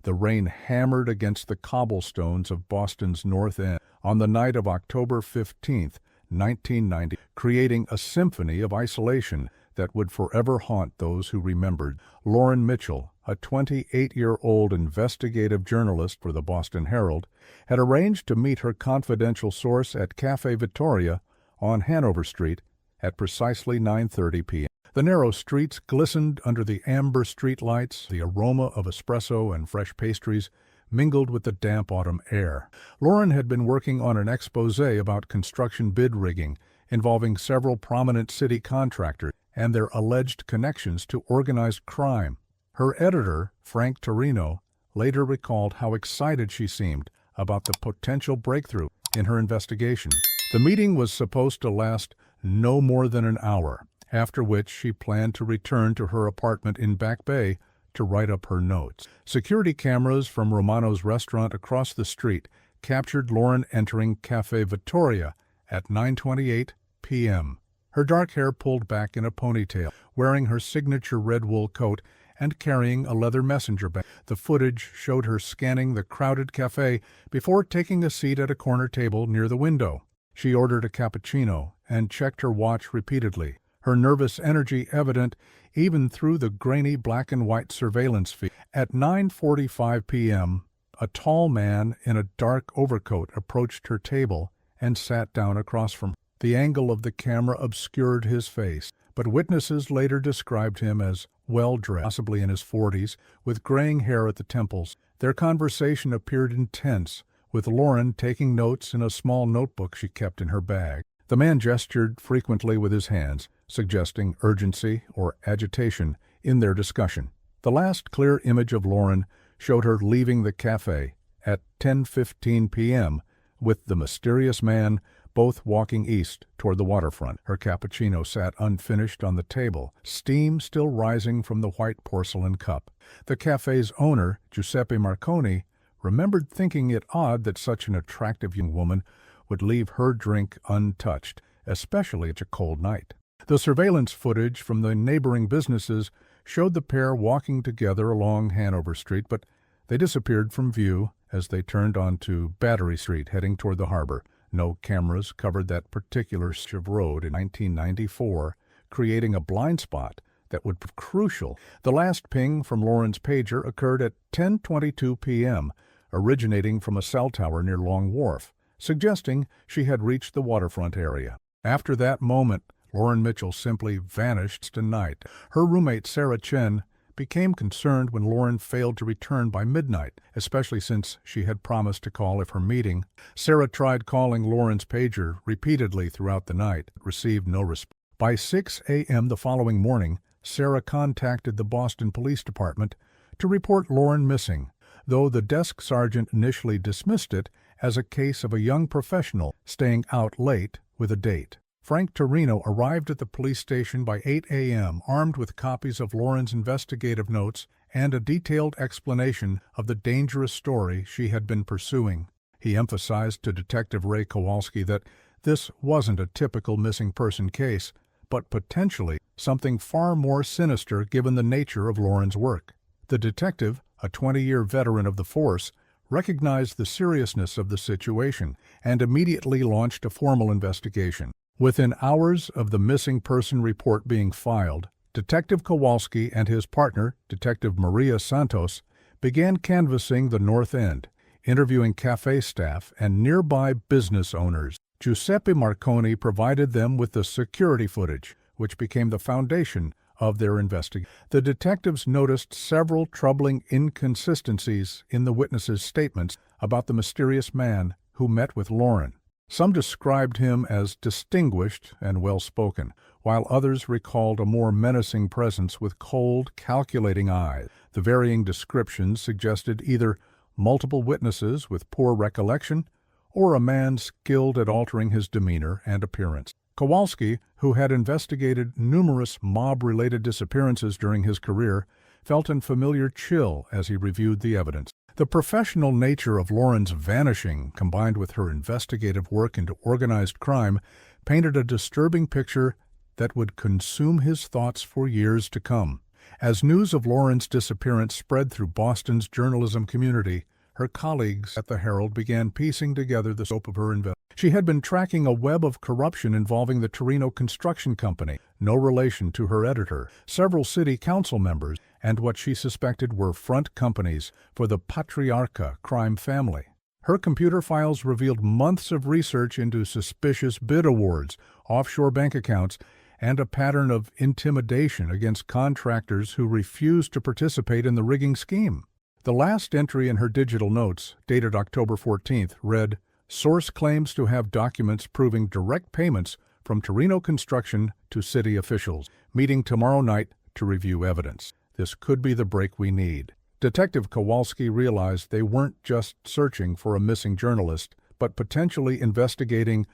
The rain hammered against the cobblestones of Boston's North End on the night of October 15, 1990, creating a symphony of isolation that would forever haunt those who remembered. Lauren Mitchell, a 28-year-old investigative journalist for the Boston Herald, had arranged to meet her confidential source at Café Vittoria on Hanover Street at precisely 9:30 p.m. The narrow streets glistened under the amber street lights. The aroma of espresso and fresh pastries mingled with the damp autumn air. Lauren had been working on an exposé about construction bid rigging involving several prominent city contractors and their alleged connections to organized crime. Her editor, Frank Torino, later recalled how excited she seemed about the potential breakthrough in her investigation. The meeting was supposed to last no more than an hour, after which she planned to return to her apartment in Back Bay to write up her notes. Security cameras from Romano's restaurant across the street captured Lauren entering Café Vittoria at 9:28 p.m. Her dark hair pulled back in a ponytail, wearing her signature red wool coat and carrying a leather messenger bag. The footage showed her scanning the crowded cafe before taking a seat at a corner table near the window. She ordered a cappuccino and checked her watch repeatedly, her nervous energy evident even through the grainy black and white surveillance feed. At 9:45 p.m., a tall man in a dark overcoat approached her table and sat down across from her. The angle of the camera obscured his face, but witnesses later described him as well-dressed, possibly in his 40s, with graying hair at the temples. Their conversation appeared intense, with Lauren taking notes in a small notebook she kept in her bag. The man gestured frequently with his hands, suggesting urgency or agitation in their discussion. The last clear image of Lauren showed her leaving the cafe at 10:15 p.m. with the mysterious man, both walking east toward the waterfront. Her cappuccino sat unfinished on the table, steam still rising from the white porcelain cup. The cafe's owner, Giuseppe Marconi, remembered thinking it odd that such an attractive young woman would leave her drink untouched, especially at a cold night. The surveillance footage from the neighboring businesses showed the pair walking together along Hanover Street, but they disappeared from view as they turned onto Battery Street, heading toward the harbor. No cameras covered that particular stretch of road in 1994, creating a blind spot that would prove crucial. The last ping from Lauren's pager occurred at 10:22 p.m., originating from a cell tower near Long Wharf, suggesting she had reached the waterfront area. After that moment, Lauren Mitchell simply vanished tonight. Her roommate, Sarah Chen, became concerned when Lauren failed to return by midnight, especially since she had promised to call if her meeting. Sarah tried calling Lauren's pager repeatedly throughout the night, but received no response. By 6 a.m. the following morning, Sarah contacted the Boston Police Department to report Lauren missing, though the desk sergeant initially dismissed it as a case of a young professional staying out late with a date. Frank Torino arrived at the police station by 8 a.m., armed with copies of Lauren's investigative notes and a detailed explanation of the dangerous story she had been pursuing. He emphasized to Detective Ray Kowalski that this wasn't a typical missing person case, but potentially something far more sinister given the nature of Lauren's work. The detective, a 20-year veteran of the force, recognized the seriousness of the situation and immediately launched a formal investigation. Within hours of the missing person report being filed, Detective Kowalski and his partner, Detective Maria Santos, began canvassing the North End, interviewing cafe staff and nearby business owners. Giuseppe Marconi provided them with the security footage, which became the foundation of their investigation. The detectives noticed several troubling inconsistencies in the witnesses' statements about the mysterious man who met with Lauren. Some described him as distinguished and well-spoken, while others recalled a more menacing presence with cold, calculating eyes. The varying descriptions suggested either multiple witnesses with poor recollection or a man skilled at altering his demeanor and appearance. Kowalski, who had investigated numerous mob-related disappearances during his career, felt an familiar chill as he reviewed the evidence. The professional nature of Lauren's vanishing, combined with her investigative work into organized crime, painted a disturbing picture that would consume his thoughts for years to come. As news of Lauren's disappearance spread through Boston's journalism community, her colleagues at the Herald began piecing together the scope of her investigation. She had been tracking a web of corruption involving the Torino Construction Company, no relation to her editor, several city council members, and what she suspected were front companies for the Patriarca crime family. Her computer files revealed months of research into suspicious bid awards, offshore bank accounts, and a pattern of intimidation against contractors who refused to participate in the rigging scheme. The last entry in her digital notes, dated October 14th, read, "Source claims to have documents proving direct payments from Torino Construction to city officials. Meeting tomorrow night to review evidence. This could be the break we need." Detective Kowalski realized they weren't just searching for a missing journalist, but potentially investigating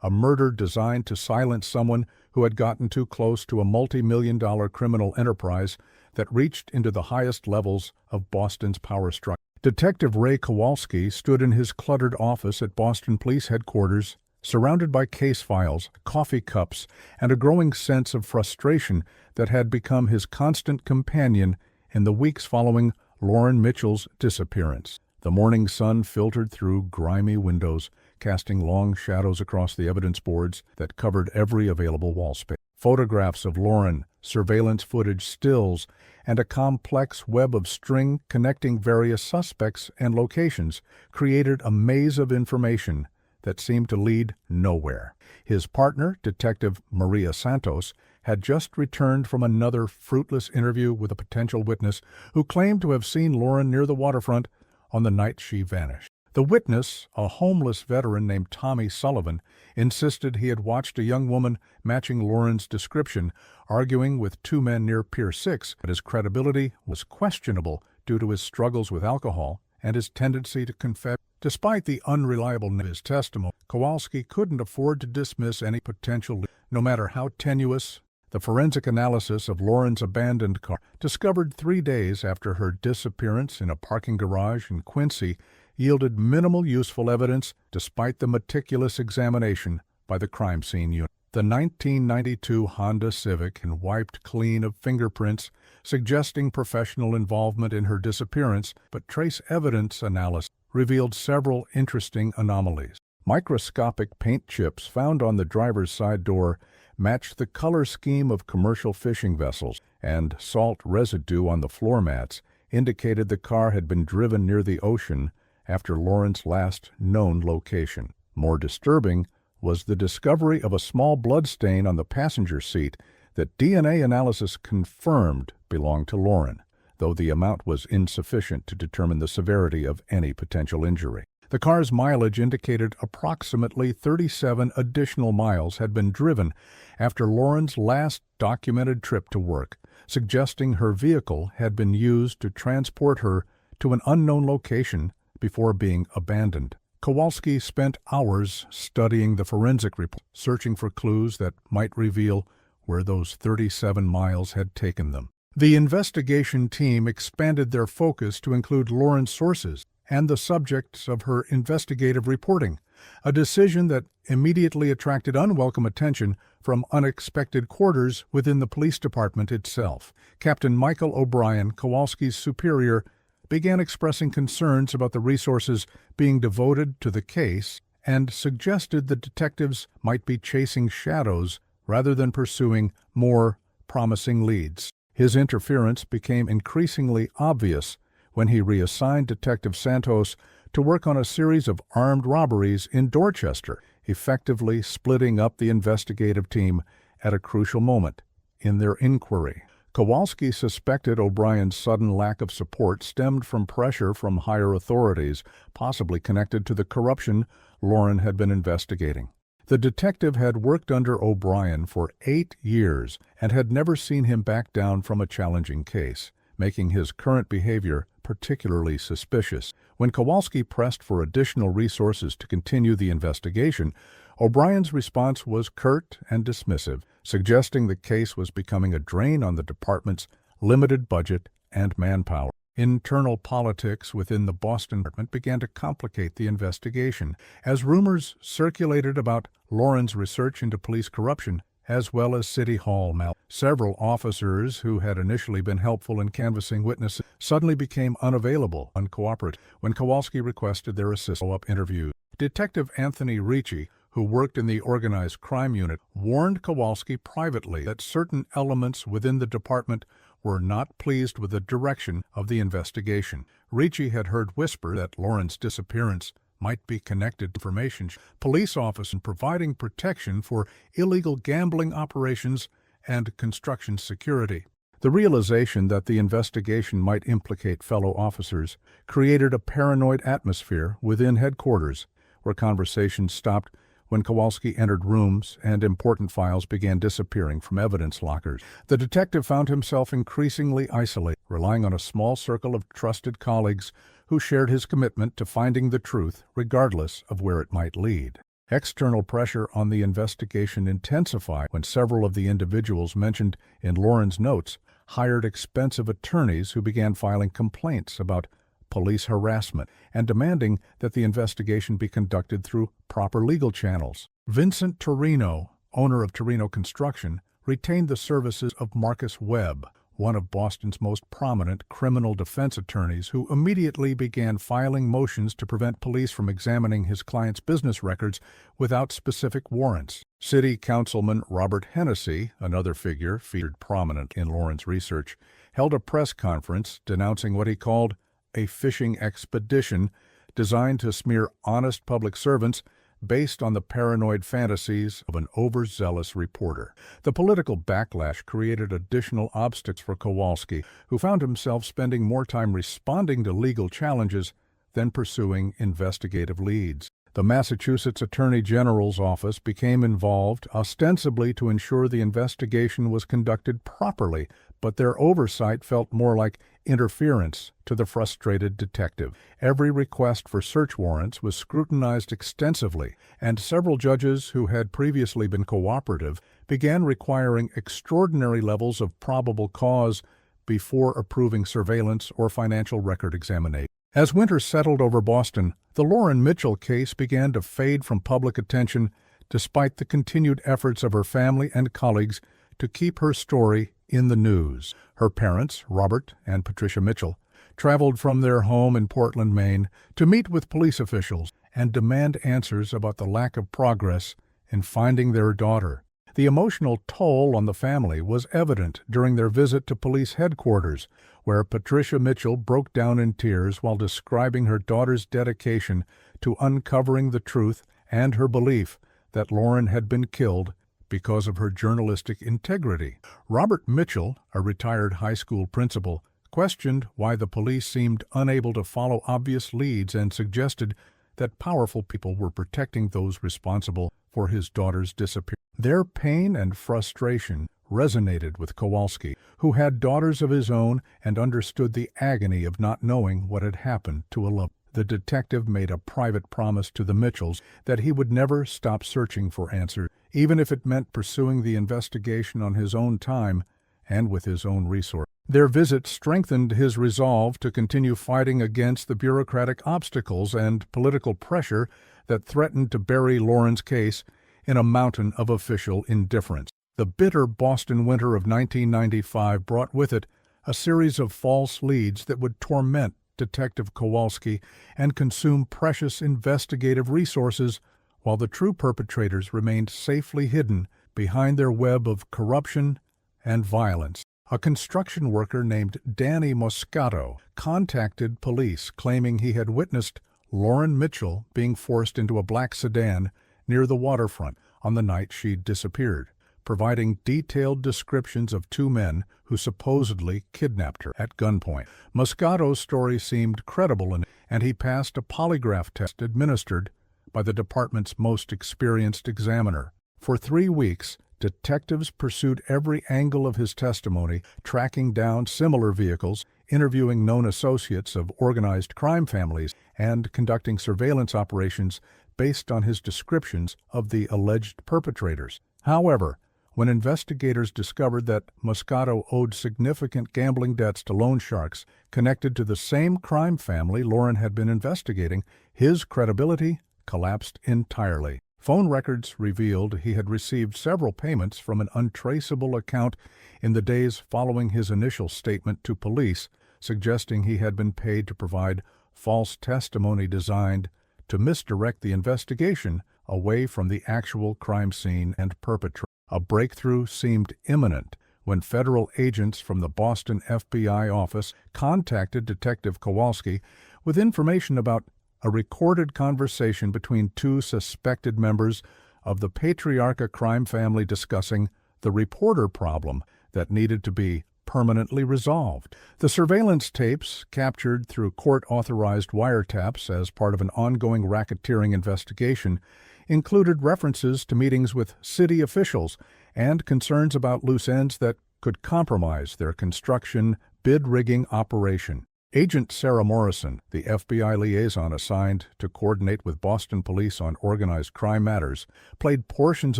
a murder designed to silence someone who had gotten too close to a multi-million-dollar criminal enterprise that reached into the highest levels of Boston's power structure. Detective Ray Kowalski stood in his cluttered office at Boston Police Headquarters, surrounded by case files, coffee cups, and a growing sense of frustration that had become his constant companion in the weeks following Lauren Mitchell's disappearance. The morning sun filtered through grimy windows, casting long shadows across the evidence boards that covered every available wall space. Photographs of Lauren, surveillance footage, stills, and a complex web of string connecting various suspects and locations created a maze of information that seemed to lead nowhere. His partner, Detective Maria Santos, had just returned from another fruitless interview with a potential witness who claimed to have seen Lauren near the waterfront on the night she vanished. The witness, a homeless veteran named Tommy Sullivan, insisted he had watched a young woman matching Lauren's description, arguing with two men near Pier 6, but his credibility was questionable due to his struggles with alcohol and his tendency to confess. Despite the unreliableness of his testimony, Kowalski couldn't afford to dismiss any potential lead, no matter how tenuous. The forensic analysis of Lauren's abandoned car, discovered 3 days after her disappearance in a parking garage in Quincy, yielded minimal useful evidence despite the meticulous examination by the crime scene unit. The 1992 Honda Civic had wiped clean of fingerprints, suggesting professional involvement in her disappearance, but trace evidence analysis revealed several interesting anomalies. Microscopic paint chips found on the driver's side door matched the color scheme of commercial fishing vessels, and salt residue on the floor mats indicated the car had been driven near the ocean after Lauren's last known location. More disturbing was the discovery of a small bloodstain on the passenger seat that DNA analysis confirmed belonged to Lauren, though the amount was insufficient to determine the severity of any potential injury. The car's mileage indicated approximately 37 additional miles had been driven after Lauren's last documented trip to work, suggesting her vehicle had been used to transport her to an unknown location before being abandoned. Kowalski spent hours studying the forensic report, searching for clues that might reveal where those 37 miles had taken them. The investigation team expanded their focus to include Lauren's sources and the subjects of her investigative reporting, a decision that immediately attracted unwelcome attention from unexpected quarters within the police department itself. Captain Michael O'Brien, Kowalski's superior, began expressing concerns about the resources being devoted to the case and suggested the detectives might be chasing shadows rather than pursuing more promising leads. His interference became increasingly obvious when he reassigned Detective Santos to work on a series of armed robberies in Dorchester, effectively splitting up the investigative team at a crucial moment in their inquiry. Kowalski suspected O'Brien's sudden lack of support stemmed from pressure from higher authorities, possibly connected to the corruption Lauren had been investigating. The detective had worked under O'Brien for 8 years and had never seen him back down from a challenging case, making his current behavior particularly suspicious. When Kowalski pressed for additional resources to continue the investigation, O'Brien's response was curt and dismissive, suggesting the case was becoming a drain on the department's limited budget and manpower. Internal politics within the Boston department began to complicate the investigation, as rumors circulated about Lauren's research into police corruption as well as City Hall Several officers who had initially been helpful in canvassing witnesses suddenly became unavailable, uncooperative, when Kowalski requested their assistance in follow-up interviews. Detective Anthony Ricci, who worked in the organized crime unit, warned Kowalski privately that certain elements within the department were not pleased with the direction of the investigation. Ricci had heard whispers that Lauren's disappearance might be connected to information police officers providing protection for illegal gambling operations and construction security. The realization that the investigation might implicate fellow officers created a paranoid atmosphere within headquarters, where conversations stopped when Kowalski entered rooms and important files began disappearing from evidence lockers. The detective found himself increasingly isolated, relying on a small circle of trusted colleagues who shared his commitment to finding the truth regardless of where it might lead. External pressure on the investigation intensified when several of the individuals mentioned in Lauren's notes hired expensive attorneys who began filing complaints about police harassment and demanding that the investigation be conducted through proper legal channels. Vincent Torino, owner of Torino Construction, retained the services of Marcus Webb, one of Boston's most prominent criminal defense attorneys, who immediately began filing motions to prevent police from examining his client's business records without specific warrants. City Councilman Robert Hennessy, another figure featured prominent in Lauren's research, held a press conference denouncing what he called a fishing expedition designed to smear honest public servants based on the paranoid fantasies of an overzealous reporter. The political backlash created additional obstacles for Kowalski, who found himself spending more time responding to legal challenges than pursuing investigative leads. The Massachusetts Attorney General's office became involved, ostensibly to ensure the investigation was conducted properly, but their oversight felt more like interference to the frustrated detective. Every request for search warrants was scrutinized extensively, and several judges who had previously been cooperative began requiring extraordinary levels of probable cause before approving surveillance or financial record examination. As winter settled over Boston, the Lauren Mitchell case began to fade from public attention despite the continued efforts of her family and colleagues to keep her story in the news. Her parents, Robert and Patricia Mitchell, traveled from their home in Portland, Maine, to meet with police officials and demand answers about the lack of progress in finding their daughter. The emotional toll on the family was evident during their visit to police headquarters, where Patricia Mitchell broke down in tears while describing her daughter's dedication to uncovering the truth and her belief that Lauren had been killed because of her journalistic integrity. Robert Mitchell, a retired high school principal, questioned why the police seemed unable to follow obvious leads and suggested that powerful people were protecting those responsible for his daughter's disappearance. Their pain and frustration resonated with Kowalski, who had daughters of his own and understood the agony of not knowing what had happened to a loved one. The detective made a private promise to the Mitchells that he would never stop searching for answers, even if it meant pursuing the investigation on his own time and with his own resources. Their visit strengthened his resolve to continue fighting against the bureaucratic obstacles and political pressure that threatened to bury Lauren's case in a mountain of official indifference. The bitter Boston winter of 1995 brought with it a series of false leads that would torment Detective Kowalski and consume precious investigative resources, while the true perpetrators remained safely hidden behind their web of corruption and violence. A construction worker named Danny Moscato contacted police claiming he had witnessed Lauren Mitchell being forced into a black sedan near the waterfront on the night she disappeared, providing detailed descriptions of two men who supposedly kidnapped her at gunpoint. Moscato's story seemed credible, and he passed a polygraph test administered by the department's most experienced examiner. For 3 weeks, detectives pursued every angle of his testimony, tracking down similar vehicles, interviewing known associates of organized crime families, and conducting surveillance operations based on his descriptions of the alleged perpetrators. However, when investigators discovered that Moscato owed significant gambling debts to loan sharks connected to the same crime family Lauren had been investigating, his credibility collapsed entirely. Phone records revealed he had received several payments from an untraceable account in the days following his initial statement to police, suggesting he had been paid to provide false testimony designed to misdirect the investigation away from the actual crime scene and perpetrator. A breakthrough seemed imminent when federal agents from the Boston FBI office contacted Detective Kowalski with information about a recorded conversation between two suspected members of the Patriarca crime family discussing the reporter problem that needed to be permanently resolved. The surveillance tapes, captured through court-authorized wiretaps as part of an ongoing racketeering investigation, included references to meetings with city officials and concerns about loose ends that could compromise their construction bid-rigging operation. Agent Sarah Morrison, the FBI liaison assigned to coordinate with Boston police on organized crime matters, played portions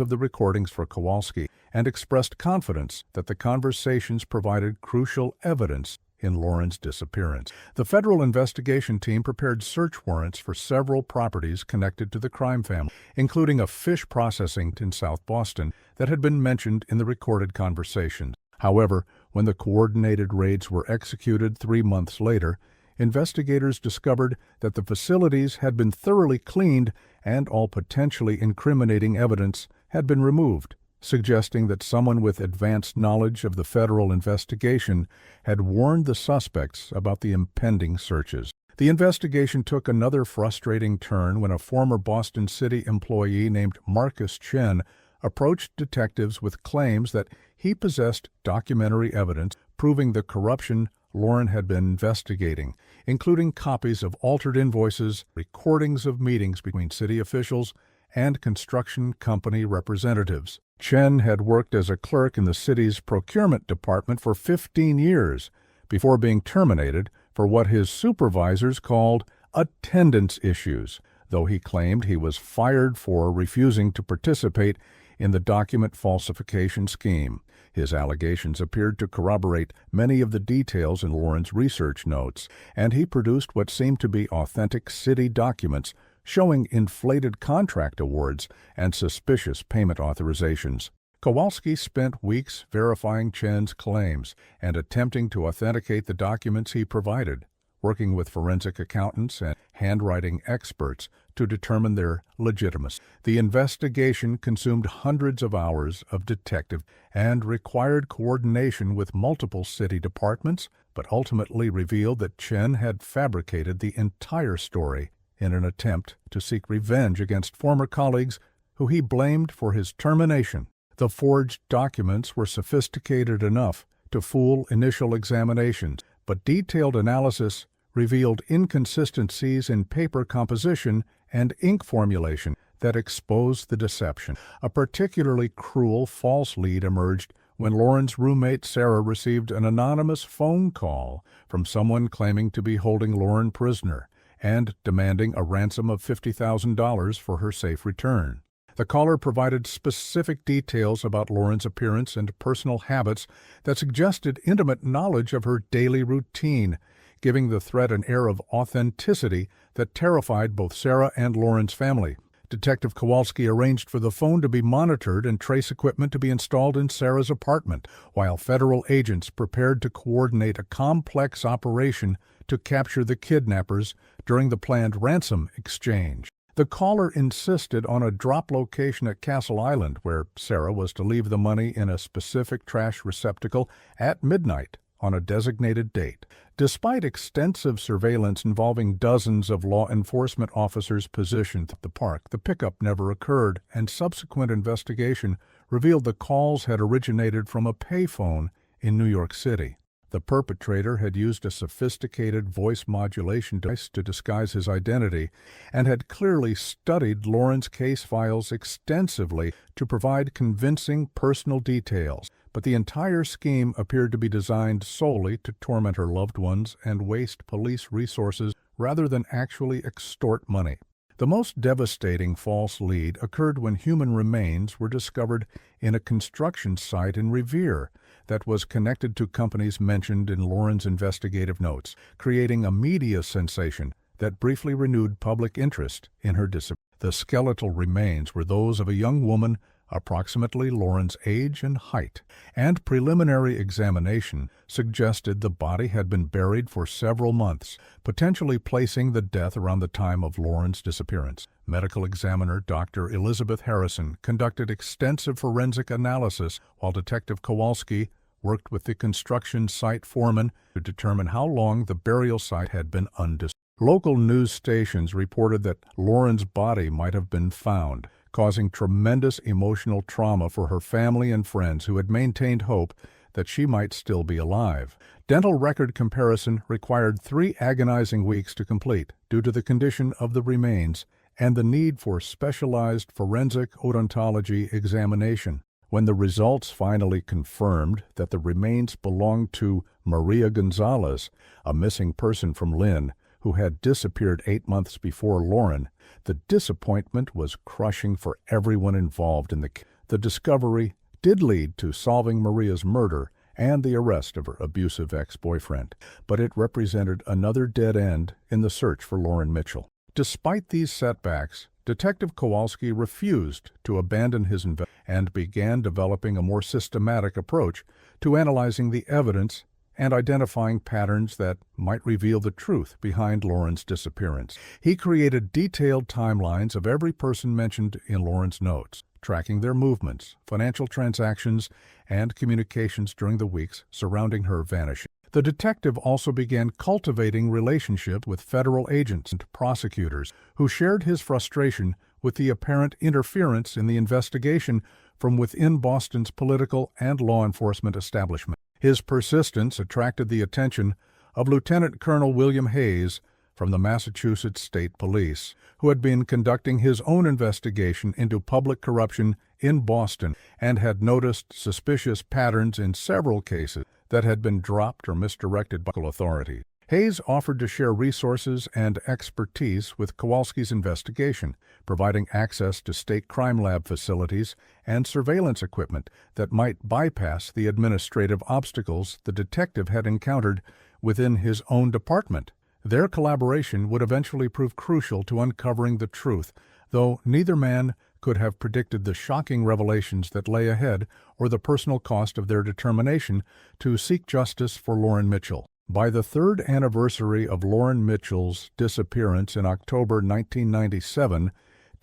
of the recordings for Kowalski and expressed confidence that the conversations provided crucial evidence in Lauren's disappearance. The federal investigation team prepared search warrants for several properties connected to the crime family, including a fish processing in South Boston that had been mentioned in the recorded conversations. However, when the coordinated raids were executed 3 months later, investigators discovered that the facilities had been thoroughly cleaned and all potentially incriminating evidence had been removed, suggesting that someone with advanced knowledge of the federal investigation had warned the suspects about the impending searches. The investigation took another frustrating turn when a former Boston City employee named Marcus Chen approached detectives with claims that he possessed documentary evidence proving the corruption Lauren had been investigating, including copies of altered invoices, recordings of meetings between city officials, and construction company representatives. Chen had worked as a clerk in the city's procurement department for 15 years before being terminated for what his supervisors called attendance issues, though he claimed he was fired for refusing to participate in the document falsification scheme. His allegations appeared to corroborate many of the details in Lauren's research notes, and he produced what seemed to be authentic city documents showing inflated contract awards and suspicious payment authorizations. Kowalski spent weeks verifying Chen's claims and attempting to authenticate the documents he provided, working with forensic accountants and handwriting experts to determine their legitimacy. The investigation consumed hundreds of hours of detective and required coordination with multiple city departments, but ultimately revealed that Chen had fabricated the entire story in an attempt to seek revenge against former colleagues who he blamed for his termination. The forged documents were sophisticated enough to fool initial examinations, but detailed analysis revealed inconsistencies in paper composition and ink formulation that exposed the deception. A particularly cruel false lead emerged when Lauren's roommate Sarah received an anonymous phone call from someone claiming to be holding Lauren prisoner and demanding a ransom of $50,000 for her safe return. The caller provided specific details about Lauren's appearance and personal habits that suggested intimate knowledge of her daily routine, giving the threat an air of authenticity that terrified both Sarah and Lauren's family. Detective Kowalski arranged for the phone to be monitored and trace equipment to be installed in Sarah's apartment, while federal agents prepared to coordinate a complex operation to capture the kidnappers during the planned ransom exchange. The caller insisted on a drop location at Castle Island, where Sarah was to leave the money in a specific trash receptacle at midnight on a designated date. Despite extensive surveillance involving dozens of law enforcement officers positioned at the park, the pickup never occurred, and subsequent investigation revealed the calls had originated from a payphone in New York City. The perpetrator had used a sophisticated voice modulation device to disguise his identity and had clearly studied Lauren's case files extensively to provide convincing personal details. But the entire scheme appeared to be designed solely to torment her loved ones and waste police resources rather than actually extort money. The most devastating false lead occurred when human remains were discovered in a construction site in Revere that was connected to companies mentioned in Lauren's investigative notes, creating a media sensation that briefly renewed public interest in her disappearance. The skeletal remains were those of a young woman approximately Lauren's age and height, and preliminary examination suggested the body had been buried for several months, potentially placing the death around the time of Lauren's disappearance. Medical examiner Dr. Elizabeth Harrison conducted extensive forensic analysis while Detective Kowalski worked with the construction site foreman to determine how long the burial site had been undisturbed. Local news stations reported that Lauren's body might have been found, causing tremendous emotional trauma for her family and friends who had maintained hope that she might still be alive. Dental record comparison required 3 agonizing weeks to complete due to the condition of the remains and the need for specialized forensic odontology examination. When the results finally confirmed that the remains belonged to Maria Gonzalez, a missing person from Lynn, who had disappeared 8 months before Lauren, the disappointment was crushing for everyone involved in the case. The discovery did lead to solving Maria's murder and the arrest of her abusive ex-boyfriend, but it represented another dead end in the search for Lauren Mitchell. Despite these setbacks, Detective Kowalski refused to abandon his investigation and began developing a more systematic approach to analyzing the evidence and identifying patterns that might reveal the truth behind Lauren's disappearance. He created detailed timelines of every person mentioned in Lauren's notes, tracking their movements, financial transactions, and communications during the weeks surrounding her vanishing. The detective also began cultivating relationships with federal agents and prosecutors who shared his frustration with the apparent interference in the investigation from within Boston's political and law enforcement establishment. His persistence attracted the attention of Lieutenant Colonel William Hayes from the Massachusetts State Police, who had been conducting his own investigation into public corruption in Boston and had noticed suspicious patterns in several cases that had been dropped or misdirected by local authorities. Hayes offered to share resources and expertise with Kowalski's investigation, providing access to state crime lab facilities and surveillance equipment that might bypass the administrative obstacles the detective had encountered within his own department. Their collaboration would eventually prove crucial to uncovering the truth, though neither man could have predicted the shocking revelations that lay ahead or the personal cost of their determination to seek justice for Lauren Mitchell. By the 3rd anniversary of Lauren Mitchell's disappearance in October 1997,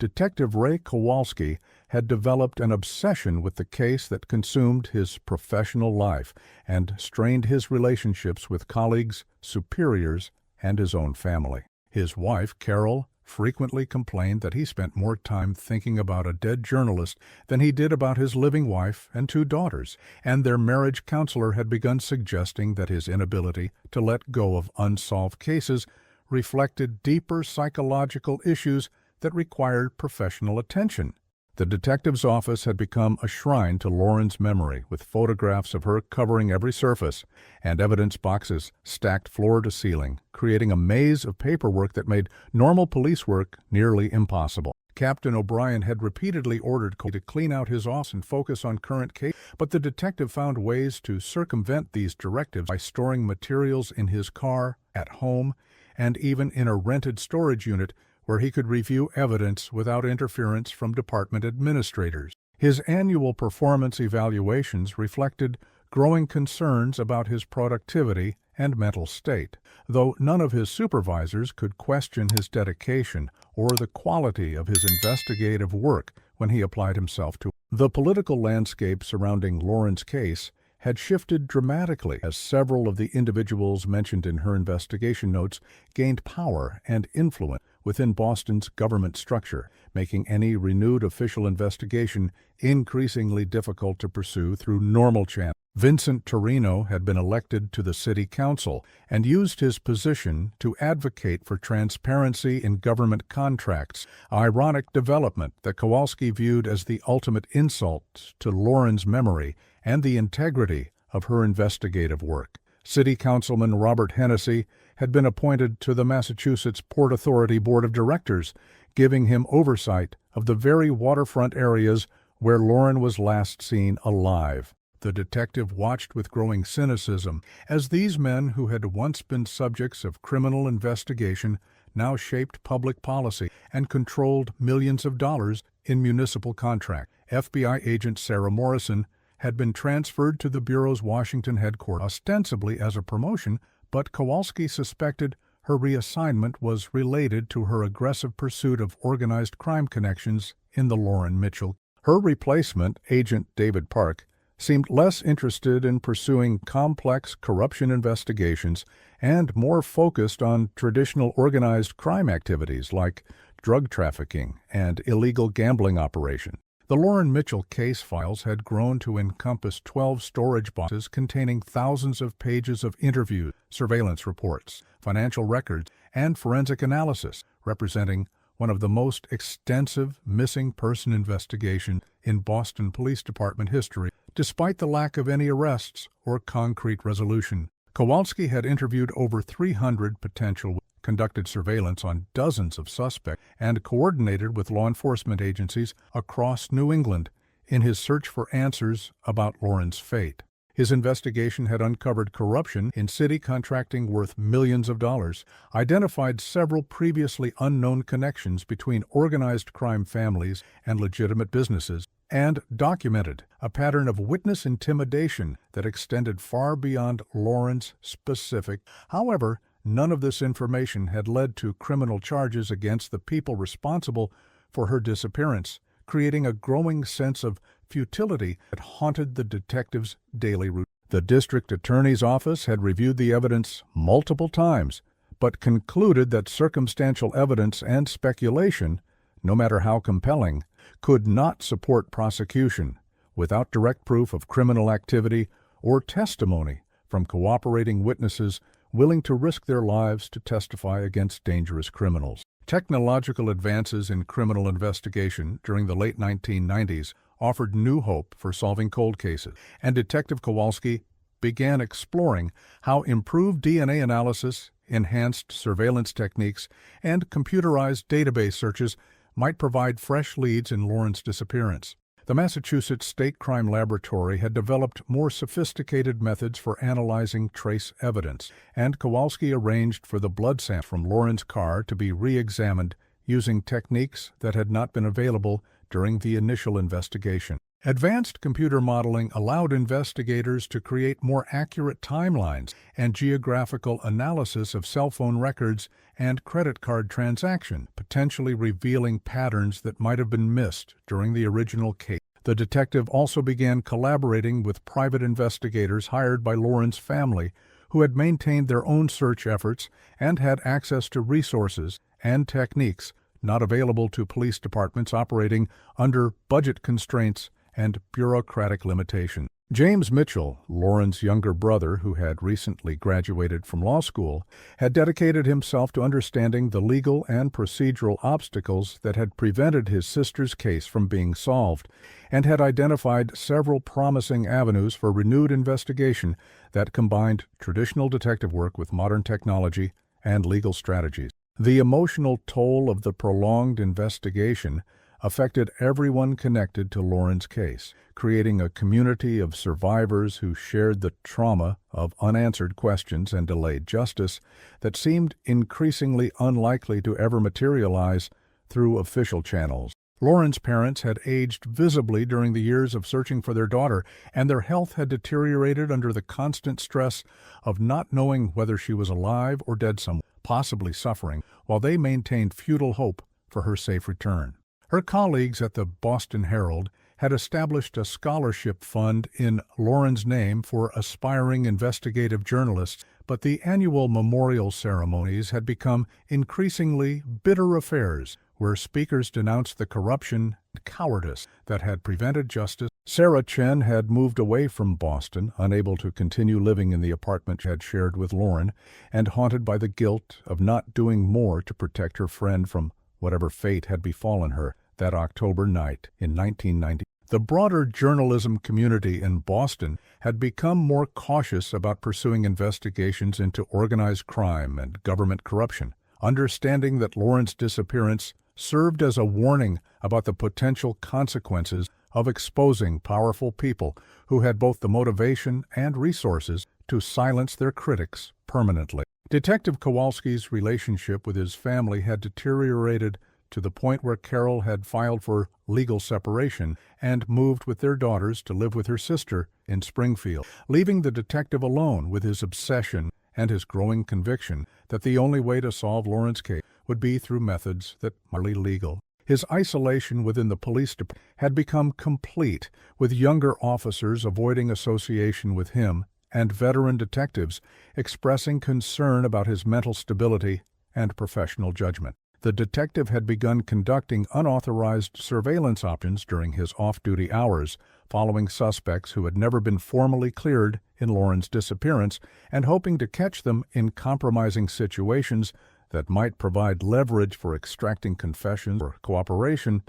Detective Ray Kowalski had developed an obsession with the case that consumed his professional life and strained his relationships with colleagues, superiors, and his own family. His wife, Carol, frequently complained that he spent more time thinking about a dead journalist than he did about his living wife and 2 daughters, and their marriage counselor had begun suggesting that his inability to let go of unsolved cases reflected deeper psychological issues that required professional attention. The detective's office had become a shrine to Lauren's memory, with photographs of her covering every surface and evidence boxes stacked floor to ceiling, creating a maze of paperwork that made normal police work nearly impossible. Captain O'Brien had repeatedly ordered Cole to clean out his office and focus on current cases, but the detective found ways to circumvent these directives by storing materials in his car, at home, and even in a rented storage unit where he could review evidence without interference from department administrators. His annual performance evaluations reflected growing concerns about his productivity and mental state, though none of his supervisors could question his dedication or the quality of his investigative work when he applied himself to it. The political landscape surrounding Lauren's case had shifted dramatically as several of the individuals mentioned in her investigation notes gained power and influence within Boston's government structure, making any renewed official investigation increasingly difficult to pursue through normal channels. Vincent Torino had been elected to the city council and used his position to advocate for transparency in government contracts, an ironic development that Kowalski viewed as the ultimate insult to Lauren's memory and the integrity of her investigative work. City Councilman Robert Hennessy had been appointed to the Massachusetts Port Authority Board of Directors, giving him oversight of the very waterfront areas where Lauren was last seen alive. The detective watched with growing cynicism as these men who had once been subjects of criminal investigation now shaped public policy and controlled millions of dollars in municipal contracts. FBI agent Sarah Morrison had been transferred to the Bureau's Washington headquarters ostensibly as a promotion, but Kowalski suspected her reassignment was related to her aggressive pursuit of organized crime connections in the Lauren Mitchell. Her replacement, Agent David Park, seemed less interested in pursuing complex corruption investigations and more focused on traditional organized crime activities like drug trafficking and illegal gambling operations. The Lauren Mitchell case files had grown to encompass 12 storage boxes containing thousands of pages of interviews, surveillance reports, financial records, and forensic analysis, representing one of the most extensive missing person investigations in Boston Police Department history, despite the lack of any arrests or concrete resolution. Kowalski had interviewed over 300 potential, conducted surveillance on dozens of suspects, and coordinated with law enforcement agencies across New England in his search for answers about Lauren's fate. His investigation had uncovered corruption in city contracting worth millions of dollars, identified several previously unknown connections between organized crime families and legitimate businesses, and documented a pattern of witness intimidation that extended far beyond Lauren's specific. However, none of this information had led to criminal charges against the people responsible for her disappearance, creating a growing sense of futility that haunted the detective's daily routine. The district attorney's office had reviewed the evidence multiple times, but concluded that circumstantial evidence and speculation, no matter how compelling, could not support prosecution without direct proof of criminal activity or testimony from cooperating witnesses willing to risk their lives to testify against dangerous criminals. Technological advances in criminal investigation during the late 1990s offered new hope for solving cold cases, and Detective Kowalski began exploring how improved DNA analysis, enhanced surveillance techniques, and computerized database searches might provide fresh leads in Lauren's disappearance. The Massachusetts State Crime Laboratory had developed more sophisticated methods for analyzing trace evidence, and Kowalski arranged for the blood sample from Lauren's car to be re-examined using techniques that had not been available during the initial investigation. Advanced computer modeling allowed investigators to create more accurate timelines and geographical analysis of cell phone records and credit card transactions, potentially revealing patterns that might have been missed during the original case. The detective also began collaborating with private investigators hired by Lauren's family, who had maintained their own search efforts and had access to resources and techniques not available to police departments operating under budget constraints and bureaucratic limitations. James Mitchell, Lauren's younger brother who had recently graduated from law school, had dedicated himself to understanding the legal and procedural obstacles that had prevented his sister's case from being solved, and had identified several promising avenues for renewed investigation that combined traditional detective work with modern technology and legal strategies. The emotional toll of the prolonged investigation affected everyone connected to Lauren's case, creating a community of survivors who shared the trauma of unanswered questions and delayed justice that seemed increasingly unlikely to ever materialize through official channels. Lauren's parents had aged visibly during the years of searching for their daughter, and their health had deteriorated under the constant stress of not knowing whether she was alive or dead somewhere, possibly suffering, while they maintained futile hope for her safe return. Her colleagues at the Boston Herald had established a scholarship fund in Lauren's name for aspiring investigative journalists, but the annual memorial ceremonies had become increasingly bitter affairs where speakers denounced the corruption and cowardice that had prevented justice. Sarah Chen had moved away from Boston, unable to continue living in the apartment she had shared with Lauren, and haunted by the guilt of not doing more to protect her friend from whatever fate had befallen her that October night in 1990. The broader journalism community in Boston had become more cautious about pursuing investigations into organized crime and government corruption, understanding that Lauren's disappearance served as a warning about the potential consequences of exposing powerful people who had both the motivation and resources to silence their critics permanently. Detective Kowalski's relationship with his family had deteriorated to the point where Carol had filed for legal separation and moved with their daughters to live with her sister in Springfield, leaving the detective alone with his obsession and his growing conviction that the only way to solve Lauren's case would be through methods that were legal. His isolation within the police department had become complete, with younger officers avoiding association with him and veteran detectives expressing concern about his mental stability and professional judgment. The detective had begun conducting unauthorized surveillance operations during his off-duty hours, following suspects who had never been formally cleared in Lauren's disappearance and hoping to catch them in compromising situations that might provide leverage for extracting confessions or cooperation.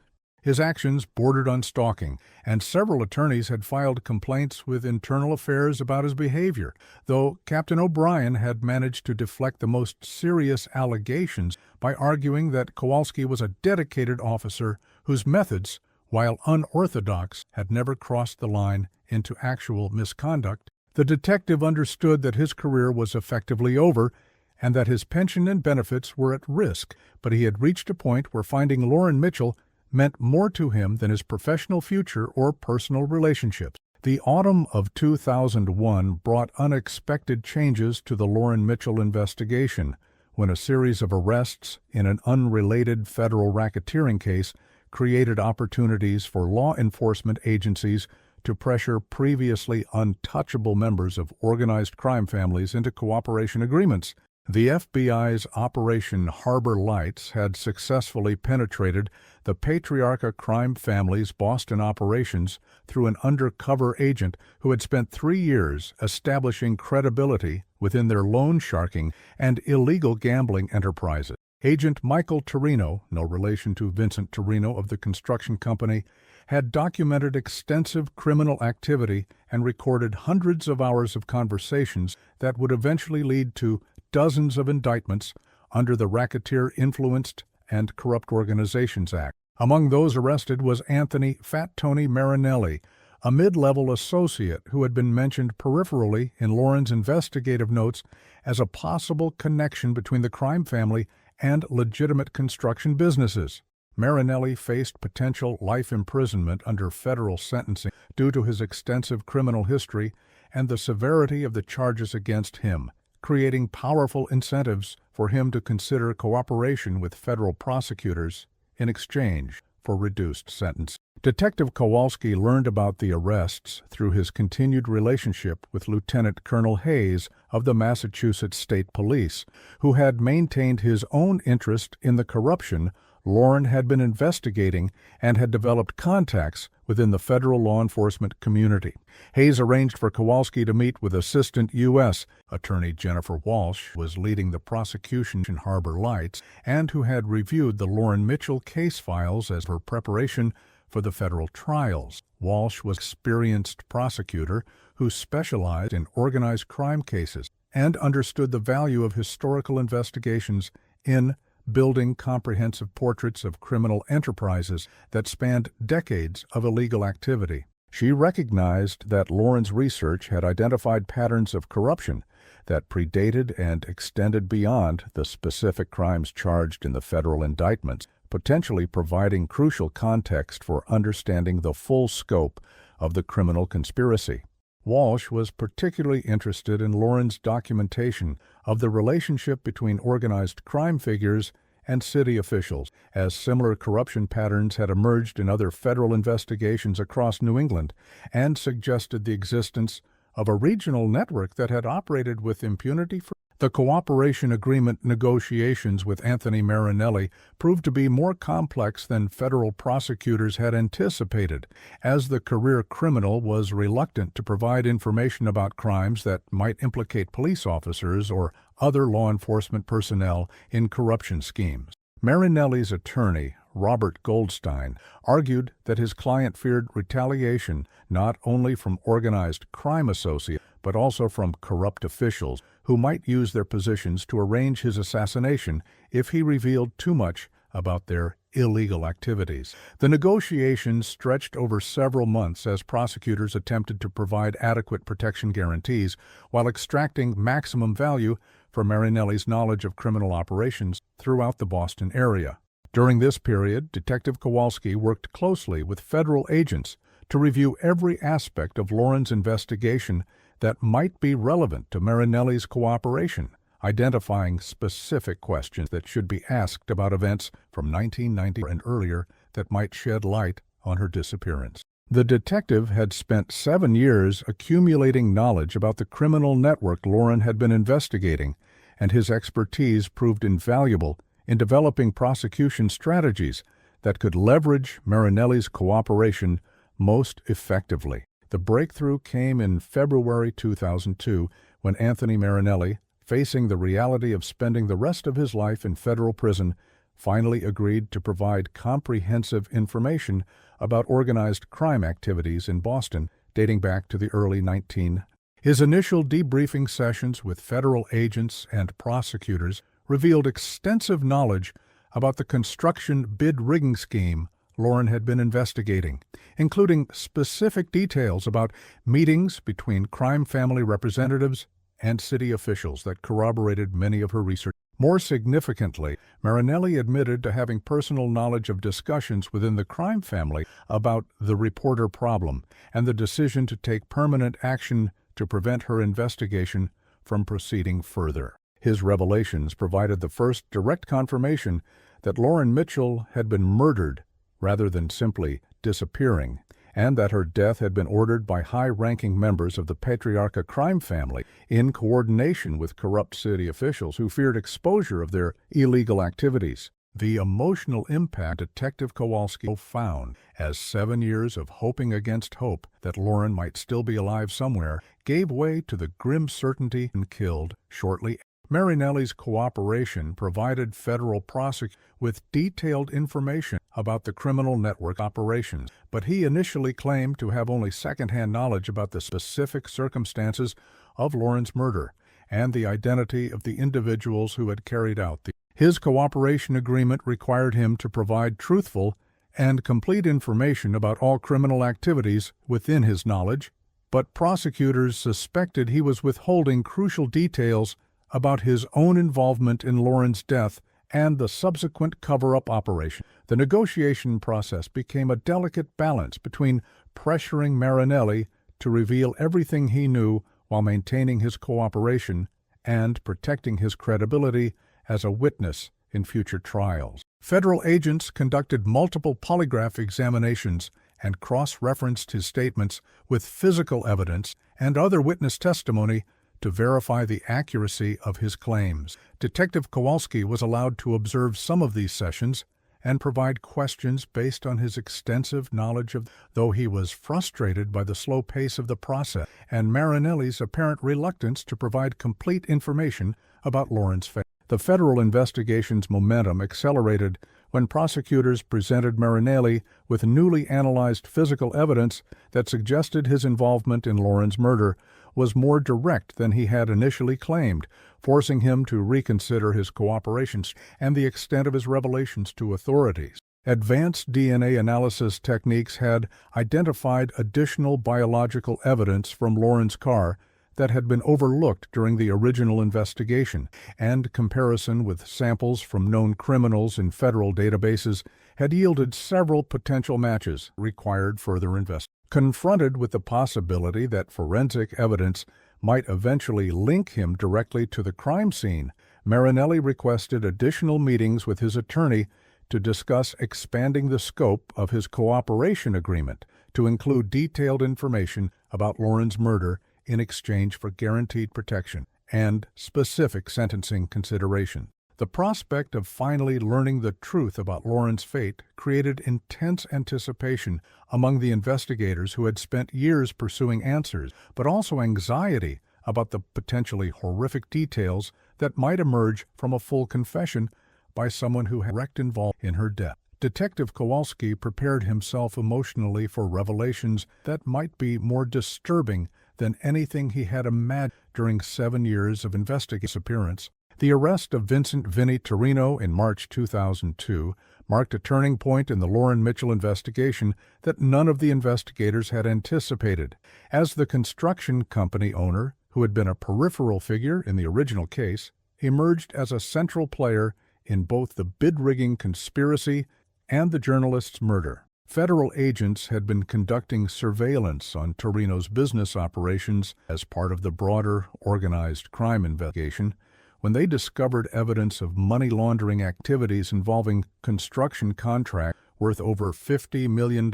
His actions bordered on stalking, and several attorneys had filed complaints with Internal Affairs about his behavior, though Captain O'Brien had managed to deflect the most serious allegations by arguing that Kowalski was a dedicated officer whose methods, while unorthodox, had never crossed the line into actual misconduct. The detective understood that his career was effectively over and that his pension and benefits were at risk, but he had reached a point where finding Lauren Mitchell meant more to him than his professional future or personal relationships. The autumn of 2001 brought unexpected changes to the Lauren Mitchell investigation, when a series of arrests in an unrelated federal racketeering case created opportunities for law enforcement agencies to pressure previously untouchable members of organized crime families into cooperation agreements. The FBI's Operation Harbor Lights had successfully penetrated the Patriarcha crime family's Boston operations through an undercover agent who had spent 3 years establishing credibility within their loan sharking and illegal gambling enterprises. Agent Michael Torino, no relation to Vincent Torino of the construction company, had documented extensive criminal activity and recorded hundreds of hours of conversations that would eventually lead to dozens of indictments under the Racketeer Influenced and Corrupt Organizations Act. Among those arrested was Anthony Fat Tony Marinelli, a mid-level associate who had been mentioned peripherally in Lauren's investigative notes as a possible connection between the crime family and legitimate construction businesses. Marinelli faced potential life imprisonment under federal sentencing due to his extensive criminal history and the severity of the charges against him, creating powerful incentives for him to consider cooperation with federal prosecutors in exchange for reduced sentence. Detective Kowalski learned about the arrests through his continued relationship with Lieutenant Colonel Hayes of the Massachusetts State Police, who had maintained his own interest in the corruption Lauren had been investigating and had developed contacts within the federal law enforcement community. Hayes arranged for Kowalski to meet with Assistant U.S. Attorney Jennifer Walsh, who was leading the prosecution in Harbor Lights and who had reviewed the Lauren Mitchell case files as her preparation for the federal trials. Walsh was an experienced prosecutor who specialized in organized crime cases and understood the value of historical investigations in building comprehensive portraits of criminal enterprises that spanned decades of illegal activity. She recognized that Lauren's research had identified patterns of corruption that predated and extended beyond the specific crimes charged in the federal indictments, potentially providing crucial context for understanding the full scope of the criminal conspiracy. Walsh was particularly interested in Lauren's documentation of the relationship between organized crime figures and city officials, as similar corruption patterns had emerged in other federal investigations across New England, and suggested the existence of a regional network that had operated with impunity. The cooperation agreement negotiations with Anthony Marinelli proved to be more complex than federal prosecutors had anticipated, as the career criminal was reluctant to provide information about crimes that might implicate police officers or other law enforcement personnel in corruption schemes. Marinelli's attorney, Robert Goldstein, argued that his client feared retaliation not only from organized crime associates, but also from corrupt officials who might use their positions to arrange his assassination if he revealed too much about their illegal activities. The negotiations stretched over several months as prosecutors attempted to provide adequate protection guarantees while extracting maximum value for Marinelli's knowledge of criminal operations throughout the Boston area. During this period, Detective Kowalski worked closely with federal agents to review every aspect of Lauren's investigation that might be relevant to Marinelli's cooperation, identifying specific questions that should be asked about events from 1990 and earlier that might shed light on her disappearance. The detective had spent 7 years accumulating knowledge about the criminal network Lauren had been investigating, and his expertise proved invaluable in developing prosecution strategies that could leverage Marinelli's cooperation most effectively. The breakthrough came in February 2002 when Anthony Marinelli, facing the reality of spending the rest of his life in federal prison, finally agreed to provide comprehensive information about organized crime activities in Boston dating back to the early 1990s. His initial debriefing sessions with federal agents and prosecutors revealed extensive knowledge about the construction bid rigging scheme Lauren had been investigating, including specific details about meetings between crime family representatives and city officials that corroborated many of her research. More significantly, Marinelli admitted to having personal knowledge of discussions within the crime family about the reporter problem and the decision to take permanent action to prevent her investigation from proceeding further. His revelations provided the first direct confirmation that Lauren Mitchell had been murdered rather than simply disappearing, and that her death had been ordered by high-ranking members of the Patriarcha crime family in coordination with corrupt city officials who feared exposure of their illegal activities. The emotional impact Detective Kowalski found, as 7 years of hoping against hope that Lauren might still be alive somewhere, gave way to the grim certainty and killed shortly. Marinelli's cooperation provided federal prosecutors with detailed information about the criminal network operations, but he initially claimed to have only second-hand knowledge about the specific circumstances of Lauren's murder and the identity of the individuals who had carried out the. His cooperation agreement required him to provide truthful and complete information about all criminal activities within his knowledge, but prosecutors suspected he was withholding crucial details about his own involvement in Lauren's death and the subsequent cover-up operation. The negotiation process became a delicate balance between pressuring Marinelli to reveal everything he knew while maintaining his cooperation and protecting his credibility as a witness in future trials. Federal agents conducted multiple polygraph examinations and cross-referenced his statements with physical evidence and other witness testimony to verify the accuracy of his claims. Detective Kowalski was allowed to observe some of these sessions and provide questions based on his extensive knowledge of, though he was frustrated by the slow pace of the process and Marinelli's apparent reluctance to provide complete information about Lauren's fate. The federal investigation's momentum accelerated when prosecutors presented Marinelli with newly analyzed physical evidence that suggested his involvement in Lauren's murder was more direct than he had initially claimed, forcing him to reconsider his cooperation and the extent of his revelations to authorities. Advanced DNA analysis techniques had identified additional biological evidence from Lauren's car that had been overlooked during the original investigation, and comparison with samples from known criminals in federal databases had yielded several potential matches required further investigation. Confronted with the possibility that forensic evidence might eventually link him directly to the crime scene, Marinelli requested additional meetings with his attorney to discuss expanding the scope of his cooperation agreement to include detailed information about Lauren's murder in exchange for guaranteed protection and specific sentencing consideration. The prospect of finally learning the truth about Lauren's fate created intense anticipation among the investigators who had spent years pursuing answers, but also anxiety about the potentially horrific details that might emerge from a full confession by someone who had direct involvement in her death. Detective Kowalski prepared himself emotionally for revelations that might be more disturbing than anything he had imagined during 7 years of investigative disappearance. The arrest of Vincent "Vinny" Torino in March 2002 marked a turning point in the Lauren Mitchell investigation that none of the investigators had anticipated. As the construction company owner, who had been a peripheral figure in the original case, emerged as a central player in both the bid-rigging conspiracy and the journalist's murder. Federal agents had been conducting surveillance on Torino's business operations as part of the broader organized crime investigation when they discovered evidence of money laundering activities involving construction contracts worth over $50 million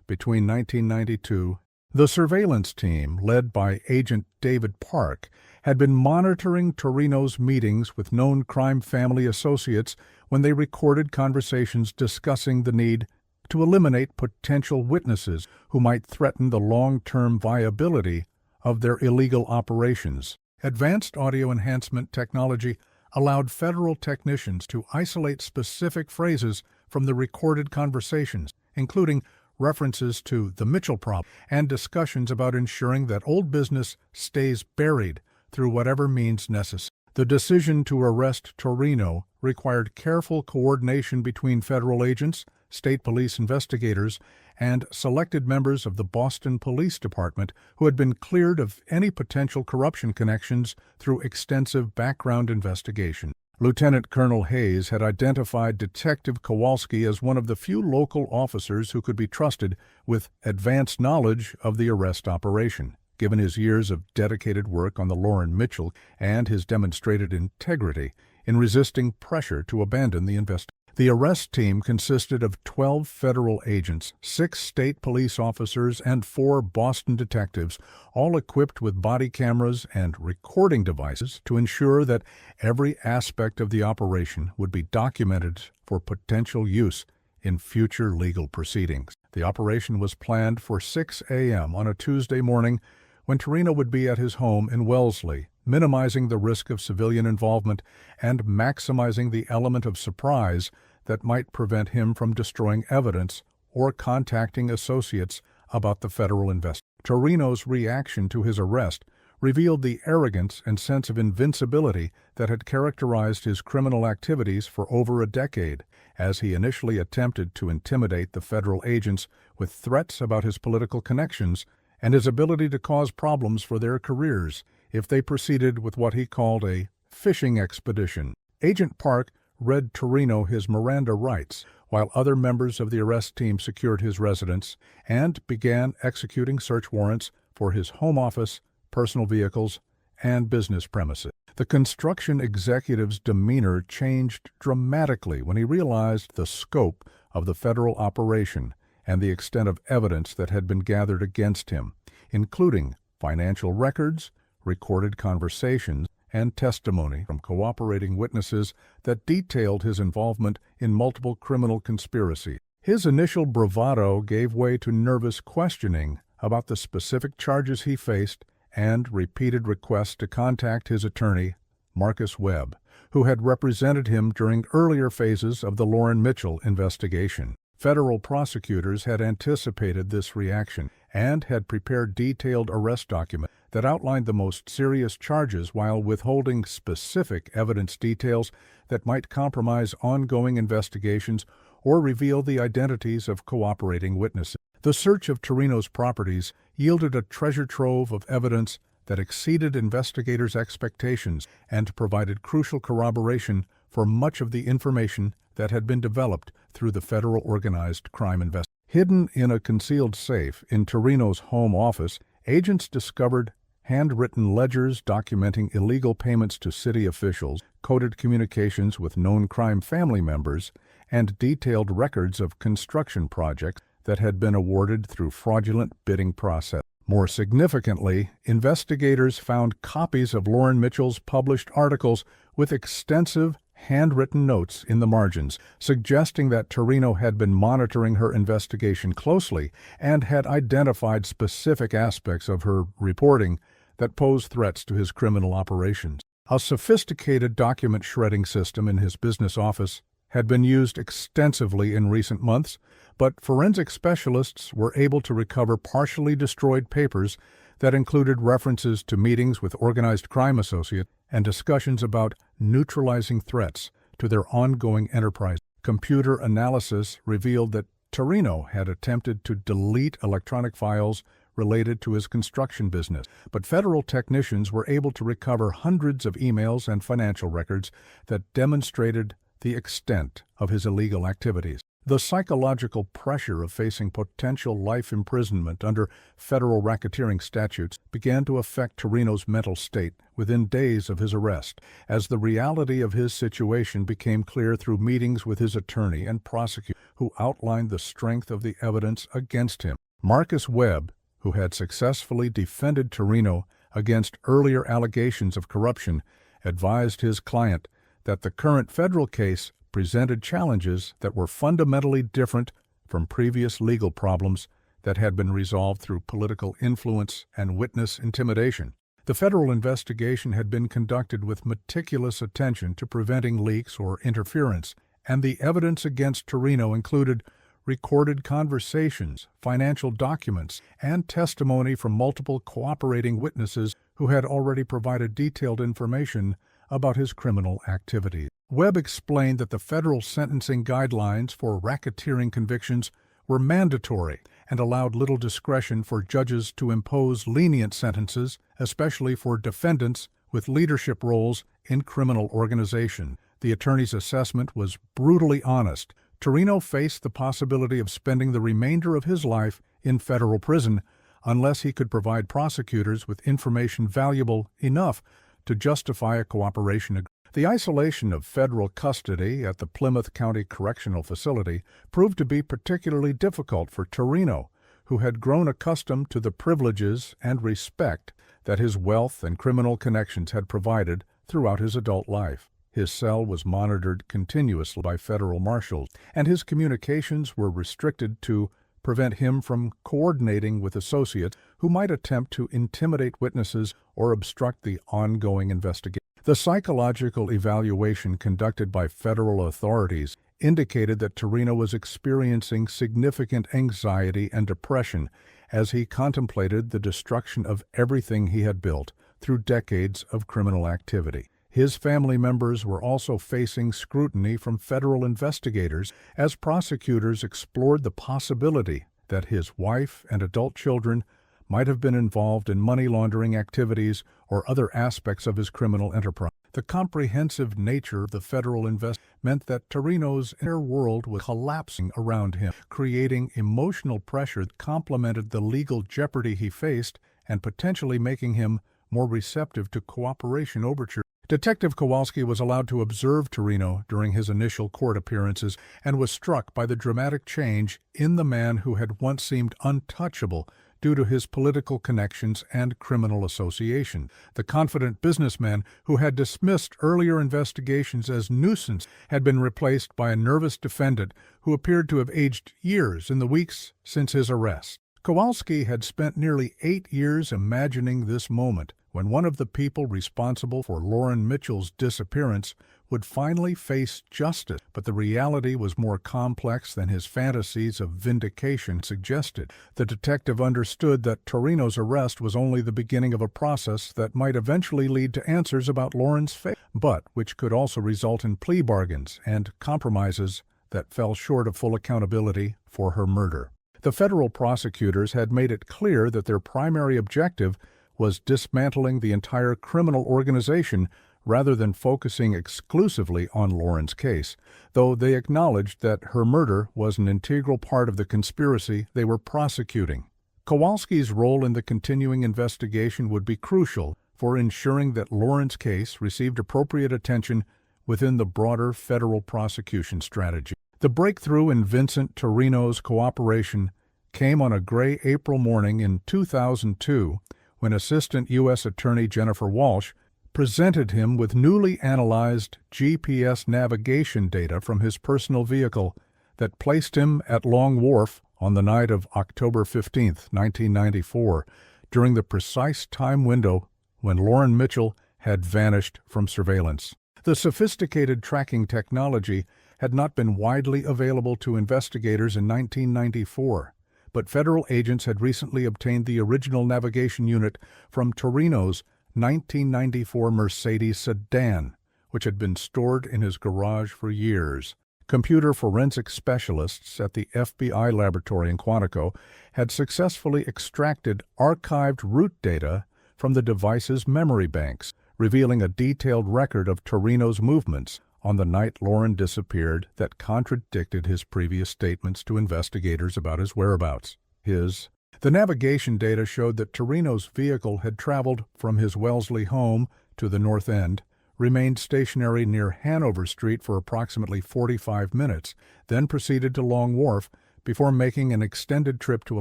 between 1992. The surveillance team, led by Agent David Park, had been monitoring Torino's meetings with known crime family associates when they recorded conversations discussing the need to eliminate potential witnesses who might threaten the long-term viability of their illegal operations. Advanced audio enhancement technology allowed federal technicians to isolate specific phrases from the recorded conversations, including references to the Mitchell problem and discussions about ensuring that old business stays buried through whatever means necessary. The decision to arrest Torino required careful coordination between federal agents, state police investigators, and selected members of the Boston Police Department who had been cleared of any potential corruption connections through extensive background investigation. Lieutenant Colonel Hayes had identified Detective Kowalski as one of the few local officers who could be trusted with advanced knowledge of the arrest operation, given his years of dedicated work on the Lauren Mitchell and his demonstrated integrity in resisting pressure to abandon the investigation. The arrest team consisted of 12 federal agents, 6 state police officers, and 4 Boston detectives, all equipped with body cameras and recording devices to ensure that every aspect of the operation would be documented for potential use in future legal proceedings. The operation was planned for 6 a.m. on a Tuesday morning when Torino would be at his home in Wellesley, minimizing the risk of civilian involvement and maximizing the element of surprise that might prevent him from destroying evidence or contacting associates about the federal investigation. Torino's reaction to his arrest revealed the arrogance and sense of invincibility that had characterized his criminal activities for over a decade, as he initially attempted to intimidate the federal agents with threats about his political connections and his ability to cause problems for their careers if they proceeded with what he called a fishing expedition. Agent Park read Torino his Miranda rights, while other members of the arrest team secured his residence and began executing search warrants for his home office, personal vehicles, and business premises. The construction executive's demeanor changed dramatically when he realized the scope of the federal operation and the extent of evidence that had been gathered against him, including financial records, recorded conversations, and testimony from cooperating witnesses that detailed his involvement in multiple criminal conspiracies. His initial bravado gave way to nervous questioning about the specific charges he faced and repeated requests to contact his attorney, Marcus Webb, who had represented him during earlier phases of the Lauren Mitchell investigation. Federal prosecutors had anticipated this reaction and had prepared detailed arrest documents that outlined the most serious charges while withholding specific evidence details that might compromise ongoing investigations or reveal the identities of cooperating witnesses. The search of Torino's properties yielded a treasure trove of evidence that exceeded investigators' expectations and provided crucial corroboration for much of the information that had been developed through the federal organized crime investigation. Hidden in a concealed safe in Torino's home office, agents discovered handwritten ledgers documenting illegal payments to city officials, coded communications with known crime family members, and detailed records of construction projects that had been awarded through fraudulent bidding process. More significantly, investigators found copies of Lauren Mitchell's published articles with extensive handwritten notes in the margins, suggesting that Torino had been monitoring her investigation closely and had identified specific aspects of her reporting that posed threats to his criminal operations. A sophisticated document shredding system in his business office had been used extensively in recent months, but forensic specialists were able to recover partially destroyed papers that included references to meetings with organized crime associates and discussions about neutralizing threats to their ongoing enterprise. Computer analysis revealed that Torino had attempted to delete electronic files related to his construction business, but federal technicians were able to recover hundreds of emails and financial records that demonstrated the extent of his illegal activities. The psychological pressure of facing potential life imprisonment under federal racketeering statutes began to affect Torino's mental state within days of his arrest, as the reality of his situation became clear through meetings with his attorney and prosecutor, who outlined the strength of the evidence against him. Marcus Webb, who had successfully defended Torino against earlier allegations of corruption, advised his client that the current federal case presented challenges that were fundamentally different from previous legal problems that had been resolved through political influence and witness intimidation. The federal investigation had been conducted with meticulous attention to preventing leaks or interference, and the evidence against Torino included recorded conversations, financial documents, and testimony from multiple cooperating witnesses who had already provided detailed information about his criminal activities. Webb explained that the federal sentencing guidelines for racketeering convictions were mandatory and allowed little discretion for judges to impose lenient sentences, especially for defendants with leadership roles in criminal organization. The attorney's assessment was brutally honest. Torino faced the possibility of spending the remainder of his life in federal prison unless he could provide prosecutors with information valuable enough to justify a cooperation agreement. The isolation of federal custody at the Plymouth County Correctional Facility proved to be particularly difficult for Torino, who had grown accustomed to the privileges and respect that his wealth and criminal connections had provided throughout his adult life. His cell was monitored continuously by federal marshals, and his communications were restricted to prevent him from coordinating with associates who might attempt to intimidate witnesses or obstruct the ongoing investigation. The psychological evaluation conducted by federal authorities indicated that Torino was experiencing significant anxiety and depression as he contemplated the destruction of everything he had built through decades of criminal activity. His family members were also facing scrutiny from federal investigators as prosecutors explored the possibility that his wife and adult children might have been involved in money laundering activities or other aspects of his criminal enterprise. The comprehensive nature of the federal investigation meant that Torino's inner world was collapsing around him, creating emotional pressure that complemented the legal jeopardy he faced and potentially making him more receptive to cooperation overtures. Detective Kowalski was allowed to observe Torino during his initial court appearances and was struck by the dramatic change in the man who had once seemed untouchable due to his political connections and criminal association. The confident businessman who had dismissed earlier investigations as nuisance had been replaced by a nervous defendant who appeared to have aged years in the weeks since his arrest. Kowalski had spent nearly 8 years imagining this moment when one of the people responsible for Lauren Mitchell's disappearance would finally face justice, but the reality was more complex than his fantasies of vindication suggested. The detective understood that Torino's arrest was only the beginning of a process that might eventually lead to answers about Lauren's fate, but which could also result in plea bargains and compromises that fell short of full accountability for her murder. The federal prosecutors had made it clear that their primary objective was dismantling the entire criminal organization rather than focusing exclusively on Lauren's case, though they acknowledged that her murder was an integral part of the conspiracy they were prosecuting. Kowalski's role in the continuing investigation would be crucial for ensuring that Lauren's case received appropriate attention within the broader federal prosecution strategy. The breakthrough in Vincent Torino's cooperation came on a gray April morning in 2002 when Assistant U.S. Attorney Jennifer Walsh presented him with newly analyzed GPS navigation data from his personal vehicle that placed him at Long Wharf on the night of October 15, 1994, during the precise time window when Lauren Mitchell had vanished from surveillance. The sophisticated tracking technology had not been widely available to investigators in 1994, but federal agents had recently obtained the original navigation unit from Torino's 1994 Mercedes sedan, which had been stored in his garage for years. Computer forensic specialists at the FBI laboratory in Quantico had successfully extracted archived root data from the device's memory banks, revealing a detailed record of Torino's movements on the night Lauren disappeared that contradicted his previous statements to investigators about his whereabouts. The navigation data showed that Torino's vehicle had traveled from his Wellesley home to the North End, remained stationary near Hanover Street for approximately 45 minutes, then proceeded to Long Wharf before making an extended trip to a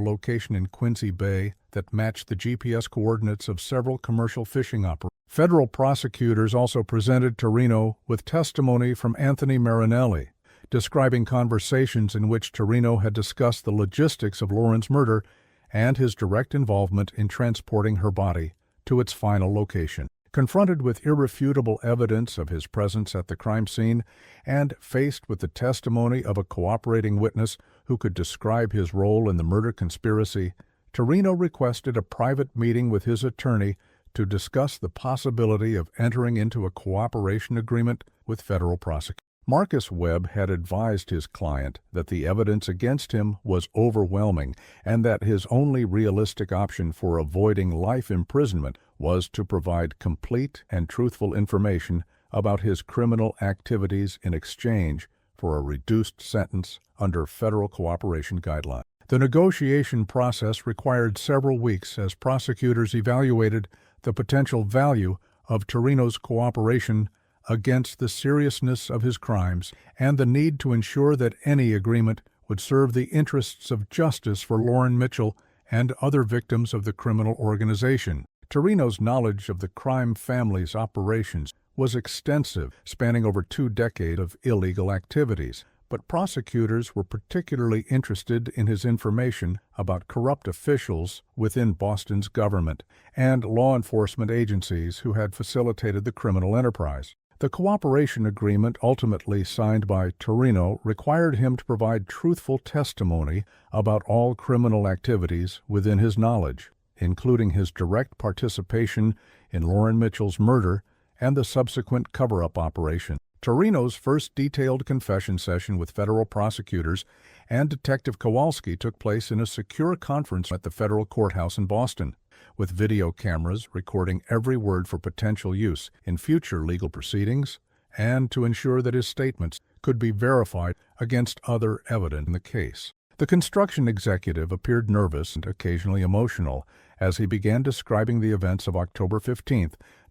location in Quincy Bay that matched the GPS coordinates of several commercial fishing operations. Federal prosecutors also presented Torino with testimony from Anthony Marinelli, describing conversations in which Torino had discussed the logistics of Lauren's murder and his direct involvement in transporting her body to its final location. Confronted with irrefutable evidence of his presence at the crime scene and faced with the testimony of a cooperating witness who could describe his role in the murder conspiracy, Torino requested a private meeting with his attorney to discuss the possibility of entering into a cooperation agreement with federal prosecutors. Marcus Webb had advised his client that the evidence against him was overwhelming and that his only realistic option for avoiding life imprisonment was to provide complete and truthful information about his criminal activities in exchange for a reduced sentence under federal cooperation guidelines. The negotiation process required several weeks as prosecutors evaluated the potential value of Torino's cooperation against the seriousness of his crimes and the need to ensure that any agreement would serve the interests of justice for Lauren Mitchell and other victims of the criminal organization. Torino's knowledge of the crime family's operations was extensive, spanning over 2 decades of illegal activities, but prosecutors were particularly interested in his information about corrupt officials within Boston's government and law enforcement agencies who had facilitated the criminal enterprise. The cooperation agreement ultimately signed by Torino required him to provide truthful testimony about all criminal activities within his knowledge, including his direct participation in Lauren Mitchell's murder and the subsequent cover-up operation. Torino's first detailed confession session with federal prosecutors and Detective Kowalski took place in a secure conference at the federal courthouse in Boston, with video cameras recording every word for potential use in future legal proceedings and to ensure that his statements could be verified against other evidence in the case. The construction executive appeared nervous and occasionally emotional as he began describing the events of October 15,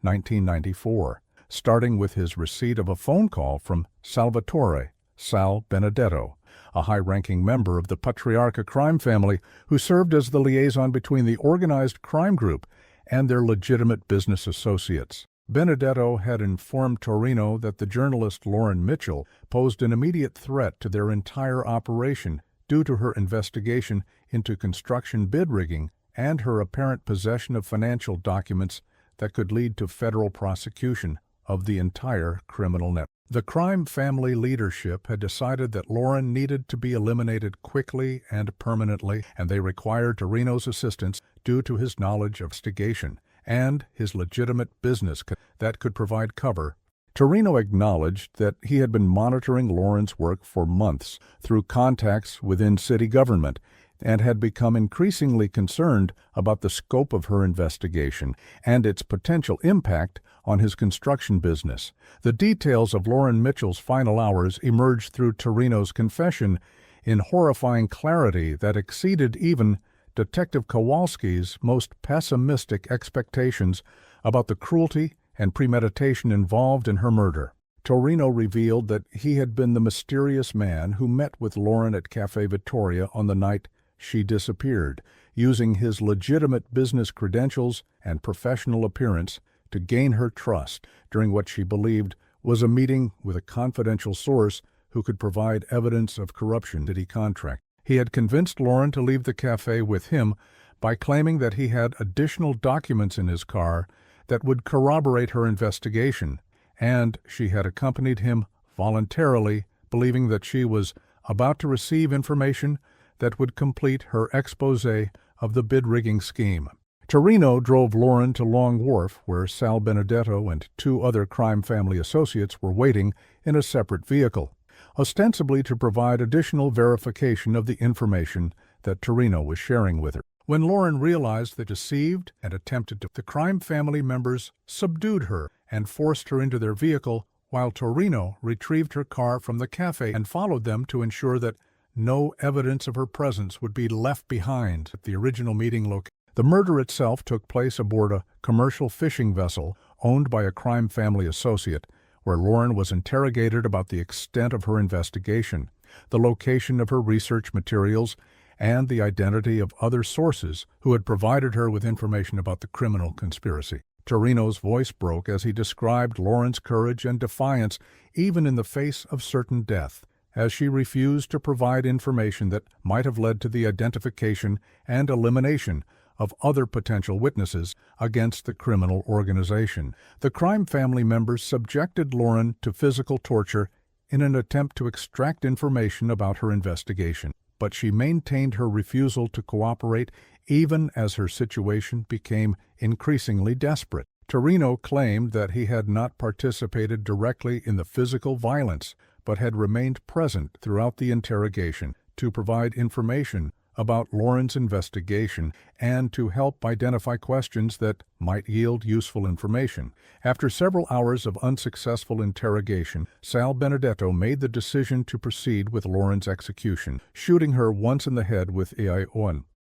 1994, starting with his receipt of a phone call from Salvatore Sal Benedetto, a high-ranking member of the Patriarca crime family who served as the liaison between the organized crime group and their legitimate business associates. Benedetto had informed Torino that the journalist Lauren Mitchell posed an immediate threat to their entire operation due to her investigation into construction bid rigging and her apparent possession of financial documents that could lead to federal prosecution of the entire criminal network. The crime family leadership had decided that Lauren needed to be eliminated quickly and permanently, and they required Torino's assistance due to his knowledge of investigation and his legitimate business that could provide cover. Torino acknowledged that he had been monitoring Lauren's work for months through contacts within city government and had become increasingly concerned about the scope of her investigation and its potential impact on his construction business. The details of Lauren Mitchell's final hours emerged through Torino's confession in horrifying clarity that exceeded even Detective Kowalski's most pessimistic expectations about the cruelty and premeditation involved in her murder. Torino revealed that he had been the mysterious man who met with Lauren at Café Vittoria on the night she disappeared, using his legitimate business credentials and professional appearance to gain her trust during what she believed was a meeting with a confidential source who could provide evidence of corruption that he contracted. He had convinced Lauren to leave the cafe with him by claiming that he had additional documents in his car that would corroborate her investigation, and she had accompanied him voluntarily, believing that she was about to receive information that would complete her exposé of the bid-rigging scheme. Torino drove Lauren to Long Wharf, where Sal Benedetto and 2 other crime family associates were waiting in a separate vehicle. ostensibly to provide additional verification of the information that Torino was sharing with her. When Lauren realized that deceived and attempted to, the crime family members subdued her and forced her into their vehicle, while Torino retrieved her car from the cafe and followed them to ensure that no evidence of her presence would be left behind at the original meeting location. The murder itself took place aboard a commercial fishing vessel owned by a crime family associate, where Lauren was interrogated about the extent of her investigation, the location of her research materials, and the identity of other sources who had provided her with information about the criminal conspiracy. Torino's voice broke as he described Lauren's courage and defiance even in the face of certain death, as she refused to provide information that might have led to the identification and elimination of other potential witnesses against the criminal organization. The crime family members subjected Lauren to physical torture in an attempt to extract information about her investigation, but she maintained her refusal to cooperate even as her situation became increasingly desperate. Torino claimed that he had not participated directly in the physical violence, but had remained present throughout the interrogation to provide information about Lauren's investigation and to help identify questions that might yield useful information. After several hours of unsuccessful interrogation, Sal Benedetto made the decision to proceed with Lauren's execution, shooting her once in the head with a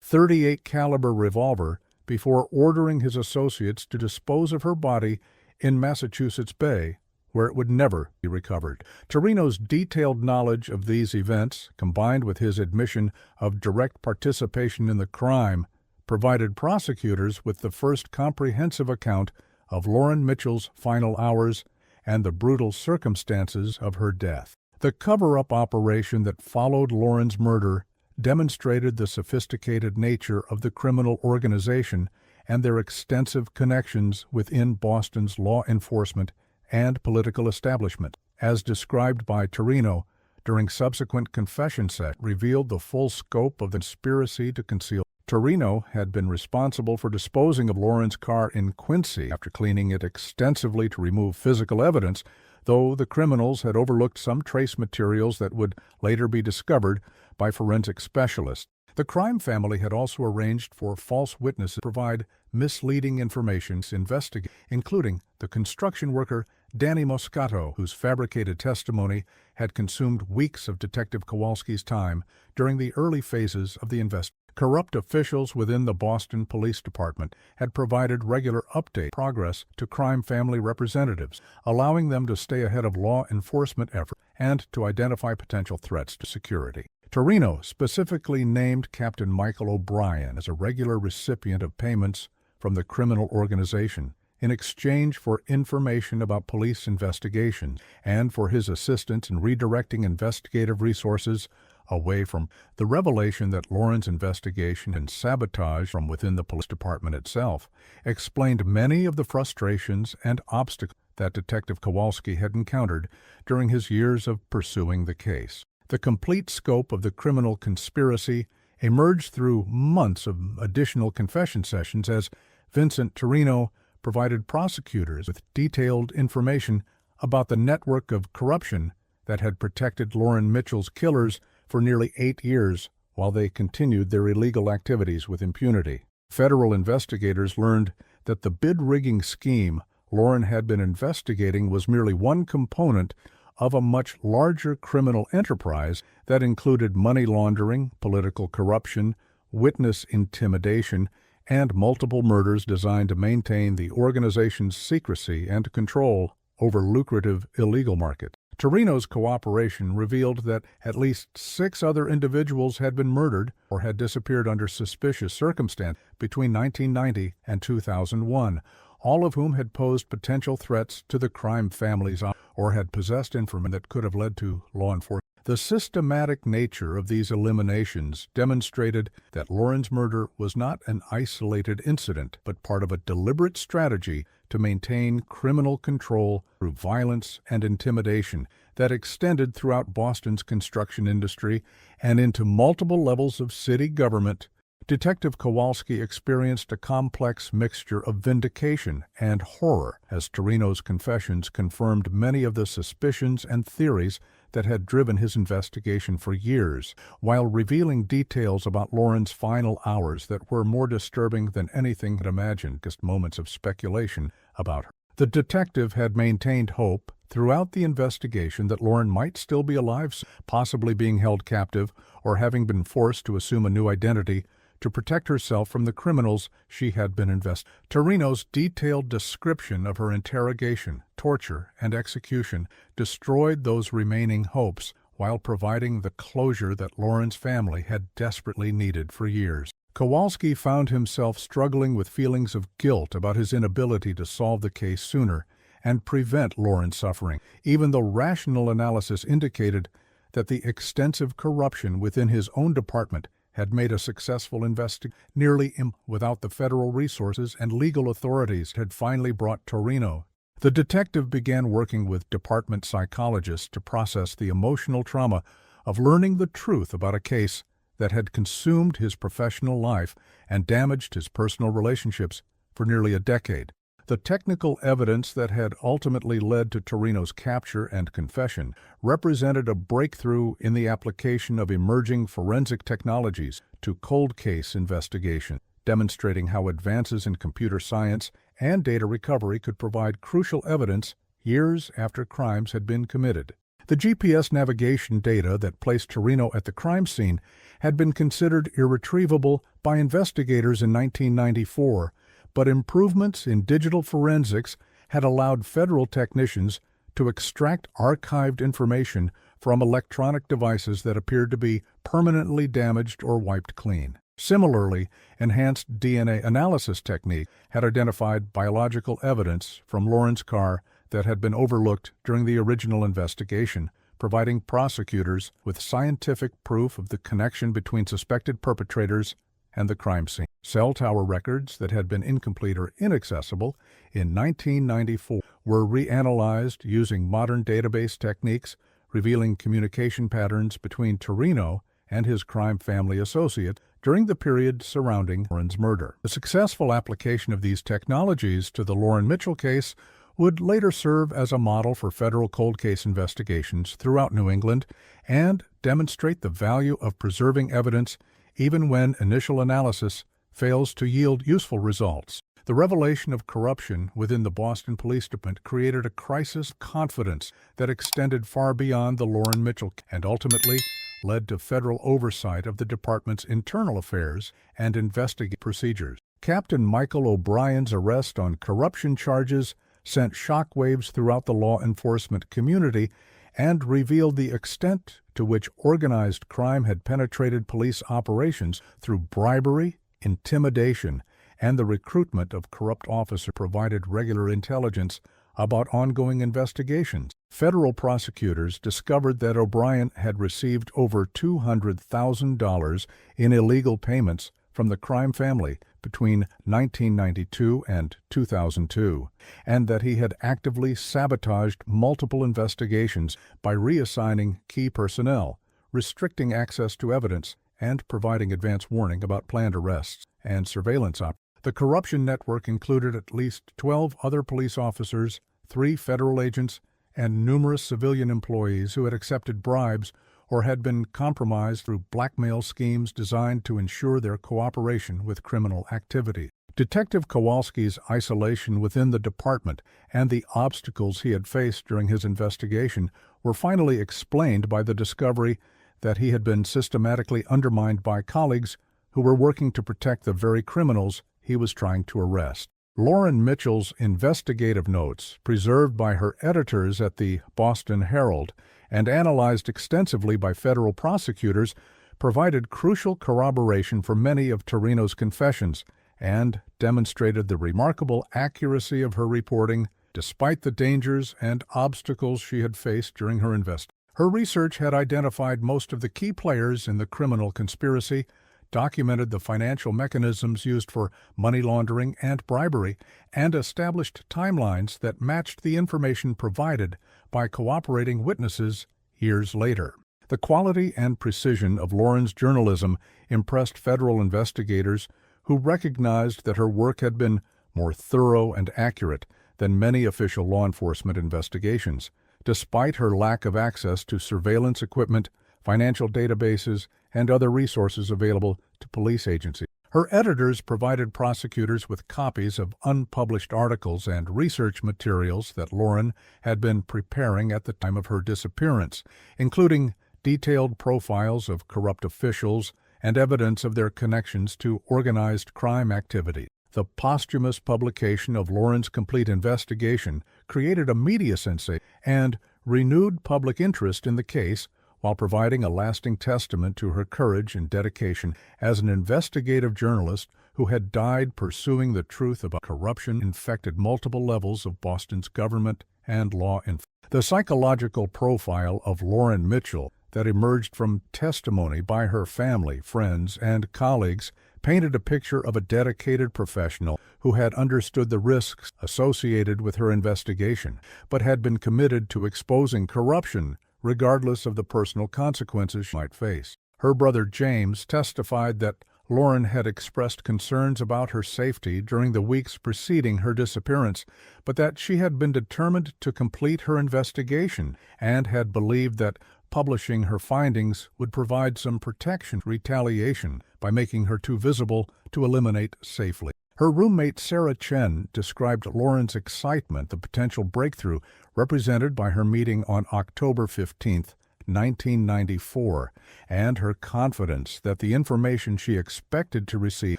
.38 caliber revolver before ordering his associates to dispose of her body in Massachusetts Bay, where it would never be recovered. Torino's detailed knowledge of these events, combined with his admission of direct participation in the crime, provided prosecutors with the first comprehensive account of Lauren Mitchell's final hours and the brutal circumstances of her death. The cover-up operation that followed Lauren's murder demonstrated the sophisticated nature of the criminal organization and their extensive connections within Boston's law enforcement and political establishment, as described by Torino during subsequent confession sessions, revealed the full scope of the conspiracy to conceal. Torino had been responsible for disposing of Lauren's car in Quincy after cleaning it extensively to remove physical evidence, though the criminals had overlooked some trace materials that would later be discovered by forensic specialists. The crime family had also arranged for false witnesses to provide misleading information to investigate, including the construction worker Danny Moscato, whose fabricated testimony had consumed weeks of Detective Kowalski's time during the early phases of the investigation. Corrupt officials within the Boston Police Department had provided regular update progress to crime family representatives, allowing them to stay ahead of law enforcement efforts and to identify potential threats to security. Torino specifically named Captain Michael O'Brien as a regular recipient of payments from the criminal organization in exchange for information about police investigations and for his assistance in redirecting investigative resources away from the revelation that Lauren's investigation and sabotage from within the police department itself explained many of the frustrations and obstacles that Detective Kowalski had encountered during his years of pursuing the case. The complete scope of the criminal conspiracy emerged through months of additional confession sessions as Vincent Torino provided prosecutors with detailed information about the network of corruption that had protected Lauren Mitchell's killers for nearly 8 years while they continued their illegal activities with impunity. Federal investigators learned that the bid-rigging scheme Lauren had been investigating was merely one component of a much larger criminal enterprise that included money laundering, political corruption, witness intimidation, and multiple murders designed to maintain the organization's secrecy and control over lucrative illegal markets. Torino's cooperation revealed that at least 6 other individuals had been murdered or had disappeared under suspicious circumstances between 1990 and 2001, all of whom had posed potential threats to the crime families or had possessed information that could have led to law enforcement. The systematic nature of these eliminations demonstrated that Lauren's murder was not an isolated incident, but part of a deliberate strategy to maintain criminal control through violence and intimidation that extended throughout Boston's construction industry and into multiple levels of city government. Detective Kowalski experienced a complex mixture of vindication and horror as Torino's confessions confirmed many of the suspicions and theories that had driven his investigation for years, while revealing details about Lauren's final hours that were more disturbing than anything had imagined. Just moments of speculation about her. The detective had maintained hope throughout the investigation that Lauren might still be alive, possibly being held captive or having been forced to assume a new identity to protect herself from the criminals she had been investigating. Torino's detailed description of her interrogation, torture, and execution destroyed those remaining hopes while providing the closure that Lauren's family had desperately needed for years. Kowalski found himself struggling with feelings of guilt about his inability to solve the case sooner and prevent Lauren's suffering, even though rational analysis indicated that the extensive corruption within his own department had made a successful investigation without the federal resources and legal authorities had finally brought Torino. The detective began working with department psychologists to process the emotional trauma of learning the truth about a case that had consumed his professional life and damaged his personal relationships for nearly a decade. The technical evidence that had ultimately led to Torino's capture and confession represented a breakthrough in the application of emerging forensic technologies to cold case investigation, demonstrating how advances in computer science and data recovery could provide crucial evidence years after crimes had been committed. The GPS navigation data that placed Torino at the crime scene had been considered irretrievable by investigators in 1994, but improvements in digital forensics had allowed federal technicians to extract archived information from electronic devices that appeared to be permanently damaged or wiped clean. Similarly, enhanced DNA analysis technique had identified biological evidence from Lauren's car that had been overlooked during the original investigation, providing prosecutors with scientific proof of the connection between suspected perpetrators and the crime scene. Cell tower records that had been incomplete or inaccessible in 1994 were reanalyzed using modern database techniques, revealing communication patterns between Torino and his crime family associate during the period surrounding Lauren's murder. The successful application of these technologies to the Lauren Mitchell case would later serve as a model for federal cold case investigations throughout New England and demonstrate the value of preserving evidence even when initial analysis fails to yield useful results. The revelation of corruption within the Boston Police Department created a crisis of confidence that extended far beyond the Lauren Mitchell and ultimately led to federal oversight of the department's internal affairs and investigative procedures. Captain Michael O'Brien's arrest on corruption charges sent shockwaves throughout the law enforcement community and revealed the extent to which organized crime had penetrated police operations through bribery, intimidation, and the recruitment of corrupt officers provided regular intelligence about ongoing investigations. Federal prosecutors discovered that O'Brien had received over $200,000 in illegal payments from the crime family between 1992 and 2002, and that he had actively sabotaged multiple investigations by reassigning key personnel, restricting access to evidence, and providing advance warning about planned arrests and surveillance operations. The corruption network included at least 12 other police officers, 3 federal agents, and numerous civilian employees who had accepted bribes or had been compromised through blackmail schemes designed to ensure their cooperation with criminal activity. Detective Kowalski's isolation within the department and the obstacles he had faced during his investigation were finally explained by the discovery that he had been systematically undermined by colleagues who were working to protect the very criminals he was trying to arrest. Lauren Mitchell's investigative notes, preserved by her editors at the Boston Herald and analyzed extensively by federal prosecutors, provided crucial corroboration for many of Torino's confessions and demonstrated the remarkable accuracy of her reporting despite the dangers and obstacles she had faced during her investigation. Her research had identified most of the key players in the criminal conspiracy, documented the financial mechanisms used for money laundering and bribery, and established timelines that matched the information provided by cooperating witnesses years later. The quality and precision of Lauren's journalism impressed federal investigators who recognized that her work had been more thorough and accurate than many official law enforcement investigations. despite her lack of access to surveillance equipment, financial databases, and other resources available to police agencies. Her editors provided prosecutors with copies of unpublished articles and research materials that Lauren had been preparing at the time of her disappearance, including detailed profiles of corrupt officials and evidence of their connections to organized crime activity. The posthumous publication of Lauren's complete investigation created a media sensation and renewed public interest in the case, while providing a lasting testament to her courage and dedication as an investigative journalist who had died pursuing the truth about corruption infected multiple levels of Boston's government and law enforcement. The psychological profile of Lauren Mitchell that emerged from testimony by her family, friends, and colleagues painted a picture of a dedicated professional who had understood the risks associated with her investigation, but had been committed to exposing corruption regardless of the personal consequences she might face. Her brother James testified that Lauren had expressed concerns about her safety during the weeks preceding her disappearance, but that she had been determined to complete her investigation and had believed that publishing her findings would provide some protection retaliation by making her too visible to eliminate safely. Her roommate Sarah Chen described Lauren's excitement, the potential breakthrough represented by her meeting on October 15, 1994, and her confidence that the information she expected to receive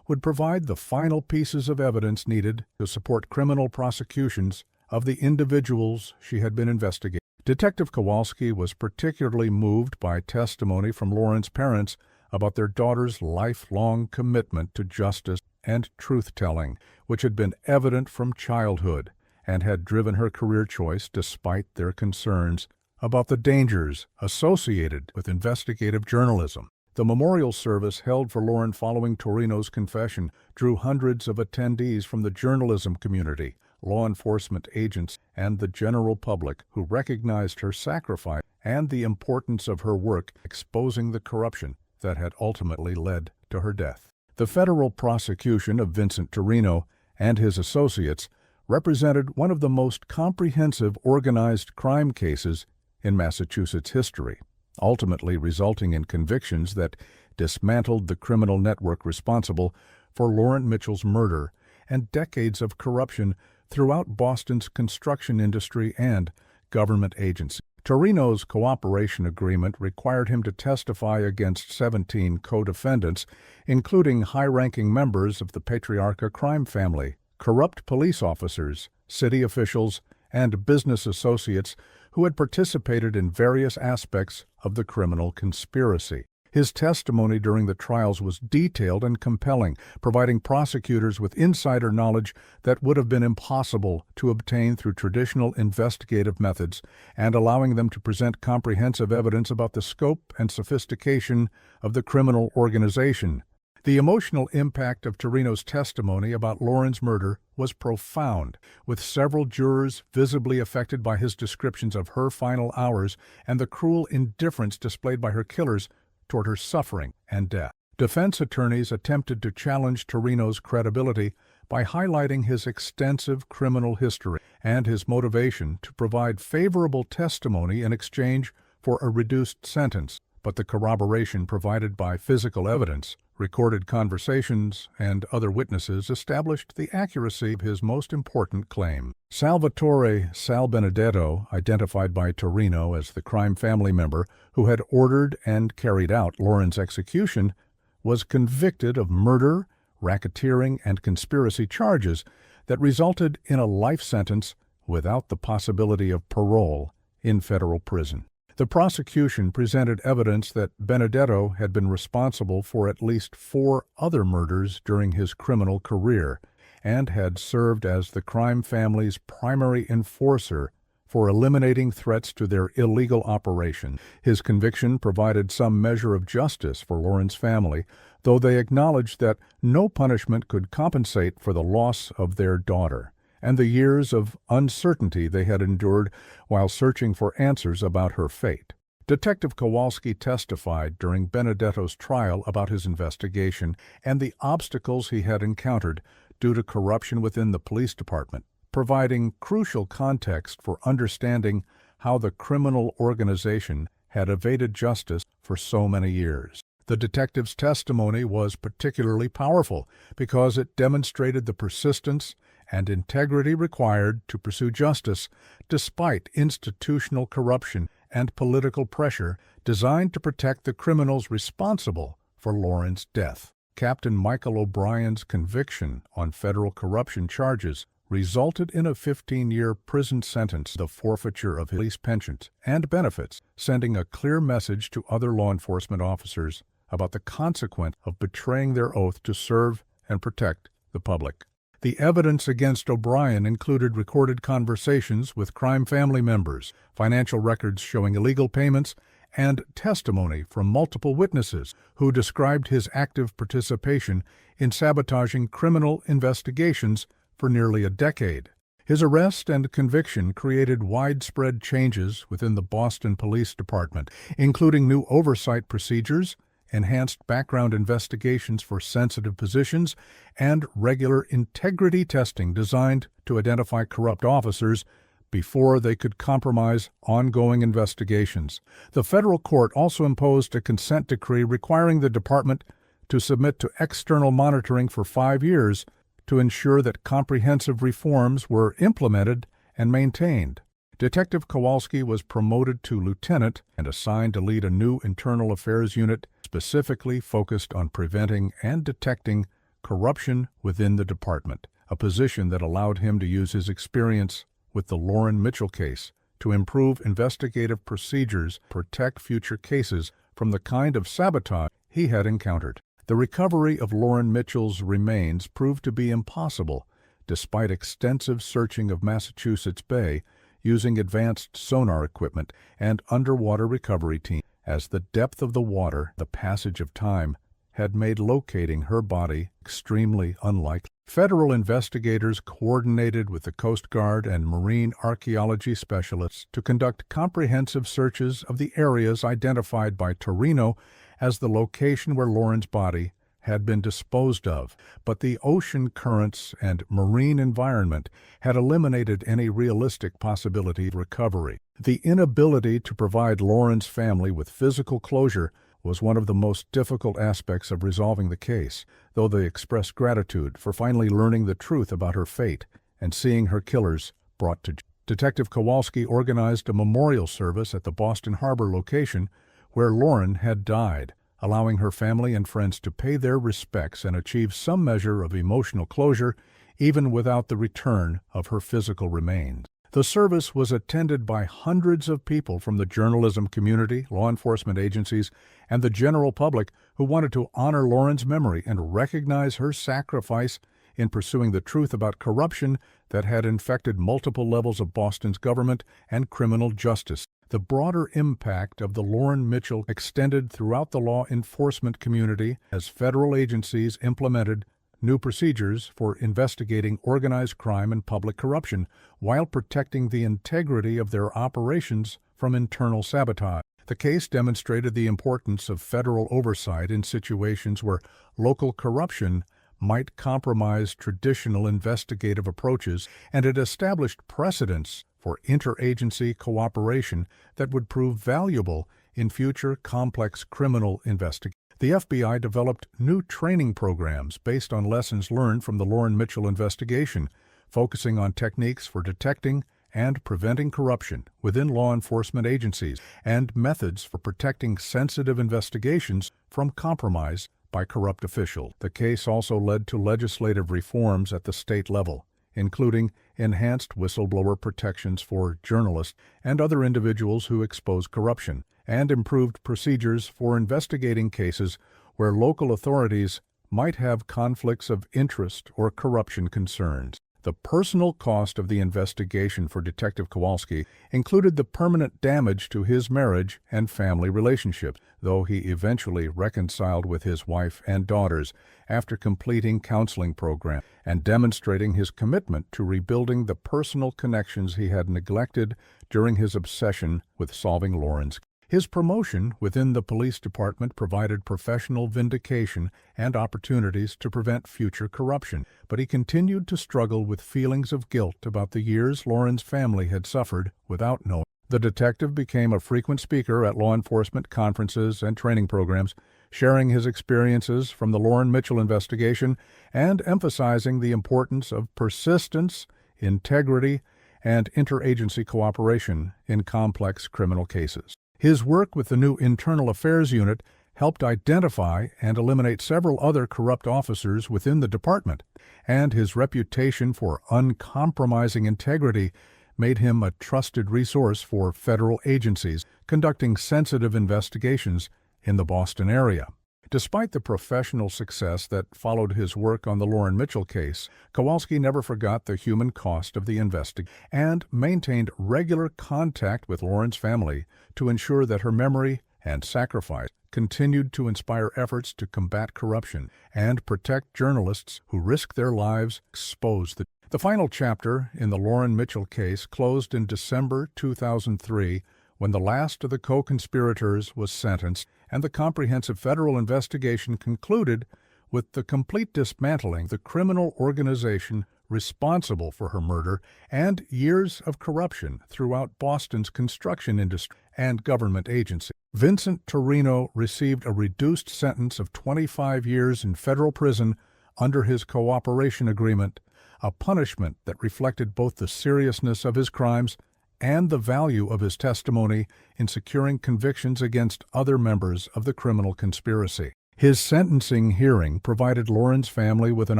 would provide the final pieces of evidence needed to support criminal prosecutions of the individuals she had been investigating. Detective Kowalski was particularly moved by testimony from Lauren's parents about their daughter's lifelong commitment to justice and truth-telling, which had been evident from childhood and had driven her career choice despite their concerns about the dangers associated with investigative journalism. The memorial service held for Lauren following Torino's confession drew hundreds of attendees from the journalism community, law enforcement agents, and the general public who recognized her sacrifice and the importance of her work exposing the corruption that had ultimately led to her death. The federal prosecution of Vincent Torino and his associates represented one of the most comprehensive organized crime cases in Massachusetts history, ultimately resulting in convictions that dismantled the criminal network responsible for Lauren Mitchell's murder and decades of corruption throughout Boston's construction industry and government agencies. Torino's cooperation agreement required him to testify against 17 co-defendants, including high-ranking members of the Patriarcha crime family, corrupt police officers, city officials, and business associates who had participated in various aspects of the criminal conspiracy. His testimony during the trials was detailed and compelling, providing prosecutors with insider knowledge that would have been impossible to obtain through traditional investigative methods and allowing them to present comprehensive evidence about the scope and sophistication of the criminal organization. The emotional impact of Torino's testimony about Lauren's murder was profound, with several jurors visibly affected by his descriptions of her final hours and the cruel indifference displayed by her killers toward her suffering and death. Defense attorneys attempted to challenge Torino's credibility by highlighting his extensive criminal history and his motivation to provide favorable testimony in exchange for a reduced sentence, but the corroboration provided by physical evidence, recorded conversations, and other witnesses established the accuracy of his most important claim. Salvatore Sal Benedetto, identified by Torino as the crime family member who had ordered and carried out Lauren's execution, was convicted of murder, racketeering, and conspiracy charges that resulted in a life sentence without the possibility of parole in federal prison. The prosecution presented evidence that Benedetto had been responsible for at least 4 other murders during his criminal career and had served as the crime family's primary enforcer for eliminating threats to their illegal operation. His conviction provided some measure of justice for Lauren's family, though they acknowledged that no punishment could compensate for the loss of their daughter and the years of uncertainty they had endured while searching for answers about her fate. Detective Kowalski testified during Benedetto's trial about his investigation and the obstacles he had encountered due to corruption within the police department, providing crucial context for understanding how the criminal organization had evaded justice for so many years. The detective's testimony was particularly powerful because it demonstrated the persistence and integrity required to pursue justice despite institutional corruption and political pressure designed to protect the criminals responsible for Lauren's death. Captain Michael O'Brien's conviction on federal corruption charges resulted in a 15-year prison sentence, the forfeiture of police pensions and benefits, sending a clear message to other law enforcement officers about the consequence of betraying their oath to serve and protect the public. The evidence against O'Brien included recorded conversations with crime family members, financial records showing illegal payments, and testimony from multiple witnesses who described his active participation in sabotaging criminal investigations for nearly a decade. His arrest and conviction created widespread changes within the Boston Police Department, including new oversight procedures, enhanced background investigations for sensitive positions, and regular integrity testing designed to identify corrupt officers before they could compromise ongoing investigations. The federal court also imposed a consent decree requiring the department to submit to external monitoring for 5 years to ensure that comprehensive reforms were implemented and maintained. Detective Kowalski was promoted to lieutenant and assigned to lead a new internal affairs unit specifically focused on preventing and detecting corruption within the department, a position that allowed him to use his experience with the Lauren Mitchell case to improve investigative procedures, protect future cases from the kind of sabotage he had encountered. The recovery of Lauren Mitchell's remains proved to be impossible, despite extensive searching of Massachusetts Bay using advanced sonar equipment and underwater recovery teams, as the depth of the water, the passage of time, had made locating her body extremely unlikely. Federal investigators coordinated with the Coast Guard and marine archaeology specialists to conduct comprehensive searches of the areas identified by Torino as the location where Lauren's body had been disposed of, but the ocean currents and marine environment had eliminated any realistic possibility of recovery. The inability to provide Lauren's family with physical closure was one of the most difficult aspects of resolving the case, though they expressed gratitude for finally learning the truth about her fate and seeing her killers brought to justice. Detective Kowalski organized a memorial service at the Boston Harbor location where Lauren had died, allowing her family and friends to pay their respects and achieve some measure of emotional closure, even without the return of her physical remains. The service was attended by hundreds of people from the journalism community, law enforcement agencies, and the general public who wanted to honor Lauren's memory and recognize her sacrifice in pursuing the truth about corruption that had infected multiple levels of Boston's government and criminal justice. The broader impact of the Lauren Mitchell extended throughout the law enforcement community as federal agencies implemented new procedures for investigating organized crime and public corruption while protecting the integrity of their operations from internal sabotage. The case demonstrated the importance of federal oversight in situations where local corruption might compromise traditional investigative approaches, and it established precedents for interagency cooperation that would prove valuable in future complex criminal investigations. The FBI developed new training programs based on lessons learned from the Lauren Mitchell investigation, focusing on techniques for detecting and preventing corruption within law enforcement agencies and methods for protecting sensitive investigations from compromise by corrupt officials. The case also led to legislative reforms at the state level, including enhanced whistleblower protections for journalists and other individuals who expose corruption, and improved procedures for investigating cases where local authorities might have conflicts of interest or corruption concerns. The personal cost of the investigation for Detective Kowalski included the permanent damage to his marriage and family relationships, though he eventually reconciled with his wife and daughters after completing counseling programs and demonstrating his commitment to rebuilding the personal connections he had neglected during his obsession with solving Lauren's. His promotion within the police department provided professional vindication and opportunities to prevent future corruption, but he continued to struggle with feelings of guilt about the years Lauren's family had suffered without knowing. The detective became a frequent speaker at law enforcement conferences and training programs, sharing his experiences from the Lauren Mitchell investigation and emphasizing the importance of persistence, integrity, and interagency cooperation in complex criminal cases. His work with the new Internal Affairs Unit helped identify and eliminate several other corrupt officers within the department, and his reputation for uncompromising integrity made him a trusted resource for federal agencies conducting sensitive investigations in the Boston area. Despite the professional success that followed his work on the Lauren Mitchell case, Kowalski never forgot the human cost of the investigation and maintained regular contact with Lauren's family to ensure that her memory and sacrifice continued to inspire efforts to combat corruption and protect journalists who risked their lives exposed. The final chapter in the Lauren Mitchell case closed in December 2003 when the last of the co-conspirators was sentenced and the comprehensive federal investigation concluded with the complete dismantling of the criminal organization responsible for her murder and years of corruption throughout Boston's construction industry and government agencies. Vincent Torino received a reduced sentence of 25 years in federal prison under his cooperation agreement, a punishment that reflected both the seriousness of his crimes and the value of his testimony in securing convictions against other members of the criminal conspiracy. His sentencing hearing provided Lauren's family with an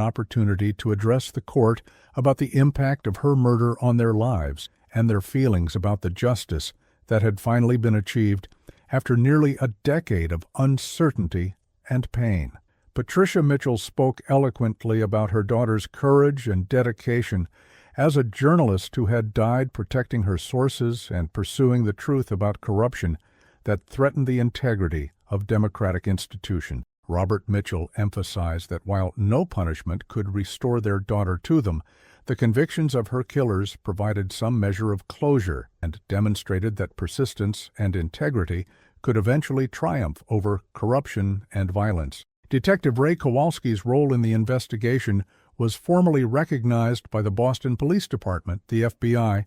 opportunity to address the court about the impact of her murder on their lives and their feelings about the justice that had finally been achieved after nearly a decade of uncertainty and pain. Patricia Mitchell spoke eloquently about her daughter's courage and dedication as a journalist who had died protecting her sources and pursuing the truth about corruption that threatened the integrity of democratic institutions. Robert Mitchell emphasized that while no punishment could restore their daughter to them, the convictions of her killers provided some measure of closure and demonstrated that persistence and integrity could eventually triumph over corruption and violence. Detective Ray Kowalski's role in the investigation was formally recognized by the Boston Police Department, the FBI,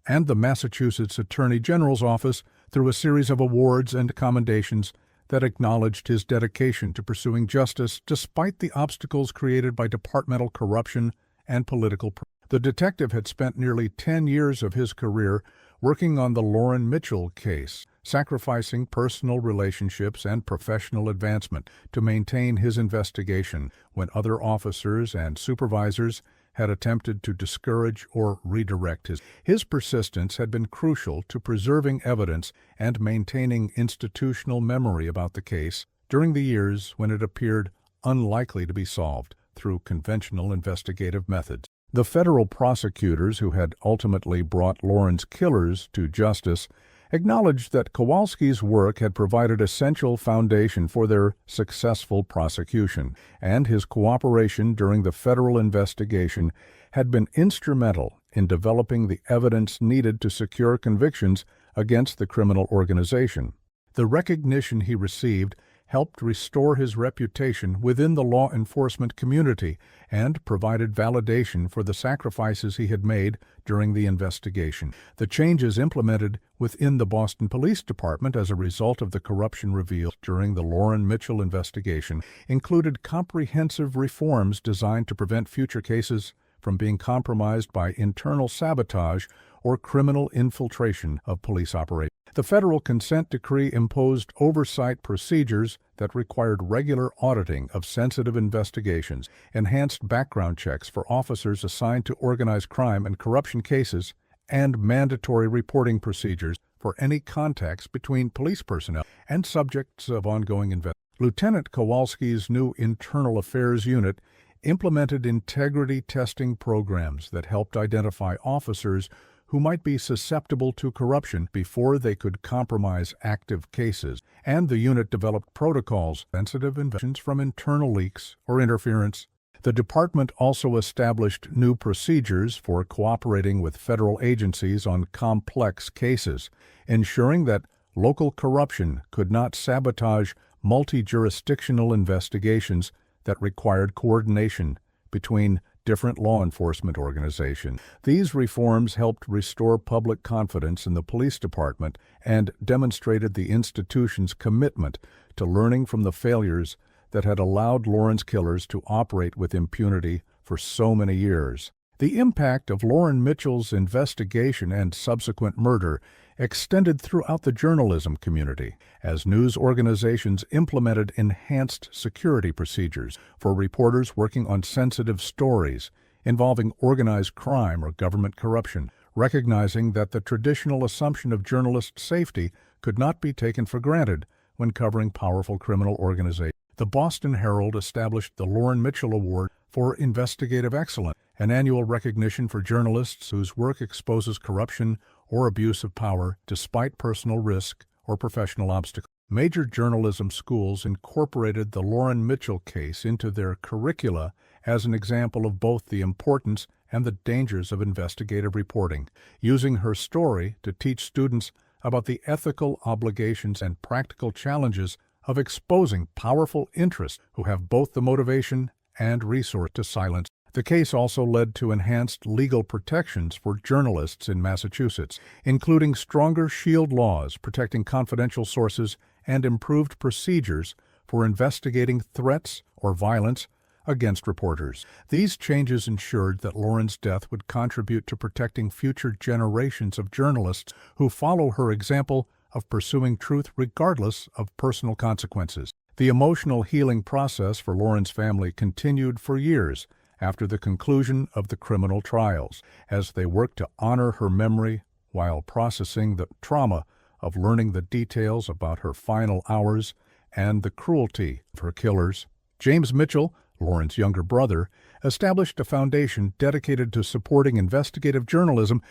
and the Massachusetts Attorney General's Office through a series of awards and commendations that acknowledged his dedication to pursuing justice despite the obstacles created by departmental corruption and political pressure. The detective had spent nearly 10 years of his career working on the Lauren Mitchell case, sacrificing personal relationships and professional advancement to maintain his investigation when other officers and supervisors had attempted to discourage or redirect his persistence had been crucial to preserving evidence and maintaining institutional memory about the case during the years when it appeared unlikely to be solved through conventional investigative methods. The federal prosecutors who had ultimately brought Lauren's killers to justice acknowledged that Kowalski's work had provided essential foundation for their successful prosecution, and his cooperation during the federal investigation had been instrumental in developing the evidence needed to secure convictions against the criminal organization. The recognition he received helped restore his reputation within the law enforcement community and provided validation for the sacrifices he had made during the investigation. The changes implemented within the Boston Police Department as a result of the corruption revealed during the Lauren Mitchell investigation included comprehensive reforms designed to prevent future cases from being compromised by internal sabotage or criminal infiltration of police operations. The federal consent decree imposed oversight procedures that required regular auditing of sensitive investigations, enhanced background checks for officers assigned to organized crime and corruption cases, and mandatory reporting procedures for any contacts between police personnel and subjects of ongoing investigation. Lieutenant Kowalski's new Internal Affairs Unit implemented integrity testing programs that helped identify officers who might be susceptible to corruption before they could compromise active cases, and the unit developed protocols sensitive investigations from internal leaks or interference. The department also established new procedures for cooperating with federal agencies on complex cases, ensuring that local corruption could not sabotage multi-jurisdictional investigations that required coordination between different law enforcement organizations. These reforms helped restore public confidence in the police department and demonstrated the institution's commitment to learning from the failures that had allowed Lauren's killers to operate with impunity for so many years. The impact of Lauren Mitchell's investigation and subsequent murder extended throughout the journalism community as news organizations implemented enhanced security procedures for reporters working on sensitive stories involving organized crime or government corruption, recognizing that the traditional assumption of journalist safety could not be taken for granted when covering powerful criminal organizations. The Boston Herald established the Lauren Mitchell Award for Investigative Excellence, an annual recognition for journalists whose work exposes corruption or abuse of power despite personal risk or professional obstacles. Major journalism schools incorporated the Lauren Mitchell case into their curricula as an example of both the importance and the dangers of investigative reporting, using her story to teach students about the ethical obligations and practical challenges of exposing powerful interests who have both the motivation and resource to silence. The case also led to enhanced legal protections for journalists in Massachusetts, including stronger shield laws protecting confidential sources and improved procedures for investigating threats or violence against reporters. These changes ensured that Lauren's death would contribute to protecting future generations of journalists who follow her example of pursuing truth regardless of personal consequences. The emotional healing process for Lauren's family continued for years after the conclusion of the criminal trials, as they worked to honor her memory while processing the trauma of learning the details about her final hours and the cruelty of her killers. James Mitchell, Lauren's younger brother, established a foundation dedicated to supporting investigative journalism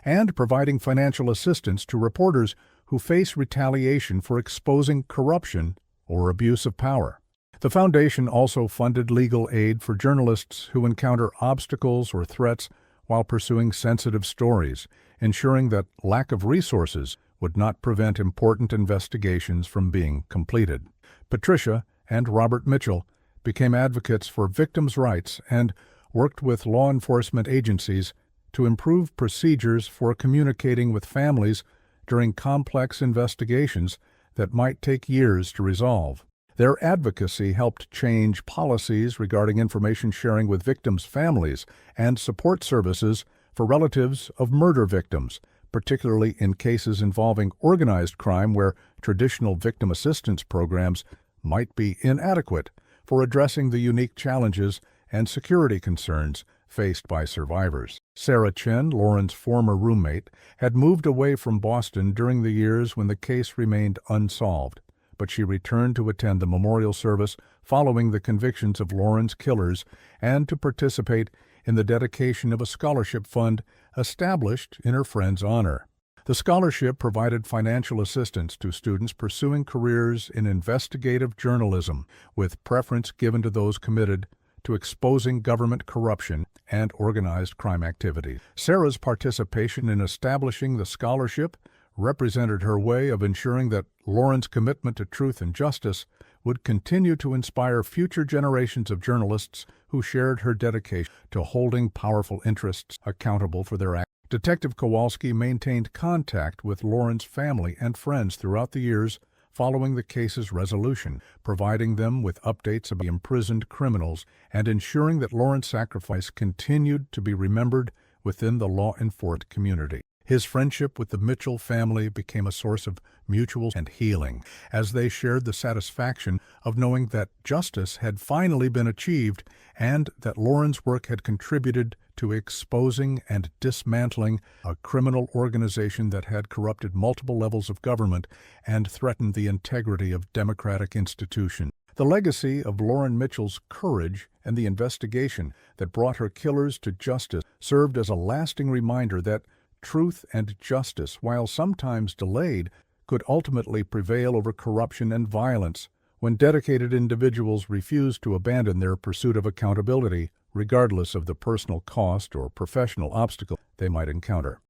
and providing financial assistance to reporters who face retaliation for exposing corruption or abuse of power. The foundation also funded legal aid for journalists who encounter obstacles or threats while pursuing sensitive stories, ensuring that lack of resources would not prevent important investigations from being completed. Patricia and Robert Mitchell became advocates for victims' rights and worked with law enforcement agencies to improve procedures for communicating with families during complex investigations that might take years to resolve. Their advocacy helped change policies regarding information sharing with victims' families and support services for relatives of murder victims, particularly in cases involving organized crime where traditional victim assistance programs might be inadequate for addressing the unique challenges and security concerns faced by survivors. Sarah Chen, Lauren's former roommate, had moved away from Boston during the years when the case remained unsolved, but she returned to attend the memorial service following the convictions of Lauren's killers and to participate in the dedication of a scholarship fund established in her friend's honor. The scholarship provided financial assistance to students pursuing careers in investigative journalism, with preference given to those committed to exposing government corruption and organized crime activity. Sarah's participation in establishing the scholarship represented her way of ensuring that Lauren's commitment to truth and justice would continue to inspire future generations of journalists who shared her dedication to holding powerful interests accountable for their actions. Detective Kowalski maintained contact with Lauren's family and friends throughout the years following the case's resolution, providing them with updates about imprisoned criminals and ensuring that Lauren's sacrifice continued to be remembered within the law enforcement community. His friendship with the Mitchell family became a source of mutual and healing, as they shared the satisfaction of knowing that justice had finally been achieved and that Lauren's work had contributed to exposing and dismantling a criminal organization that had corrupted multiple levels of government and threatened the integrity of democratic institutions. The legacy of Lauren Mitchell's courage and the investigation that brought her killers to justice served as a lasting reminder that truth and justice, while sometimes delayed, could ultimately prevail over corruption and violence when dedicated individuals refused to abandon their pursuit of accountability, regardless of the personal cost or professional obstacle they might encounter.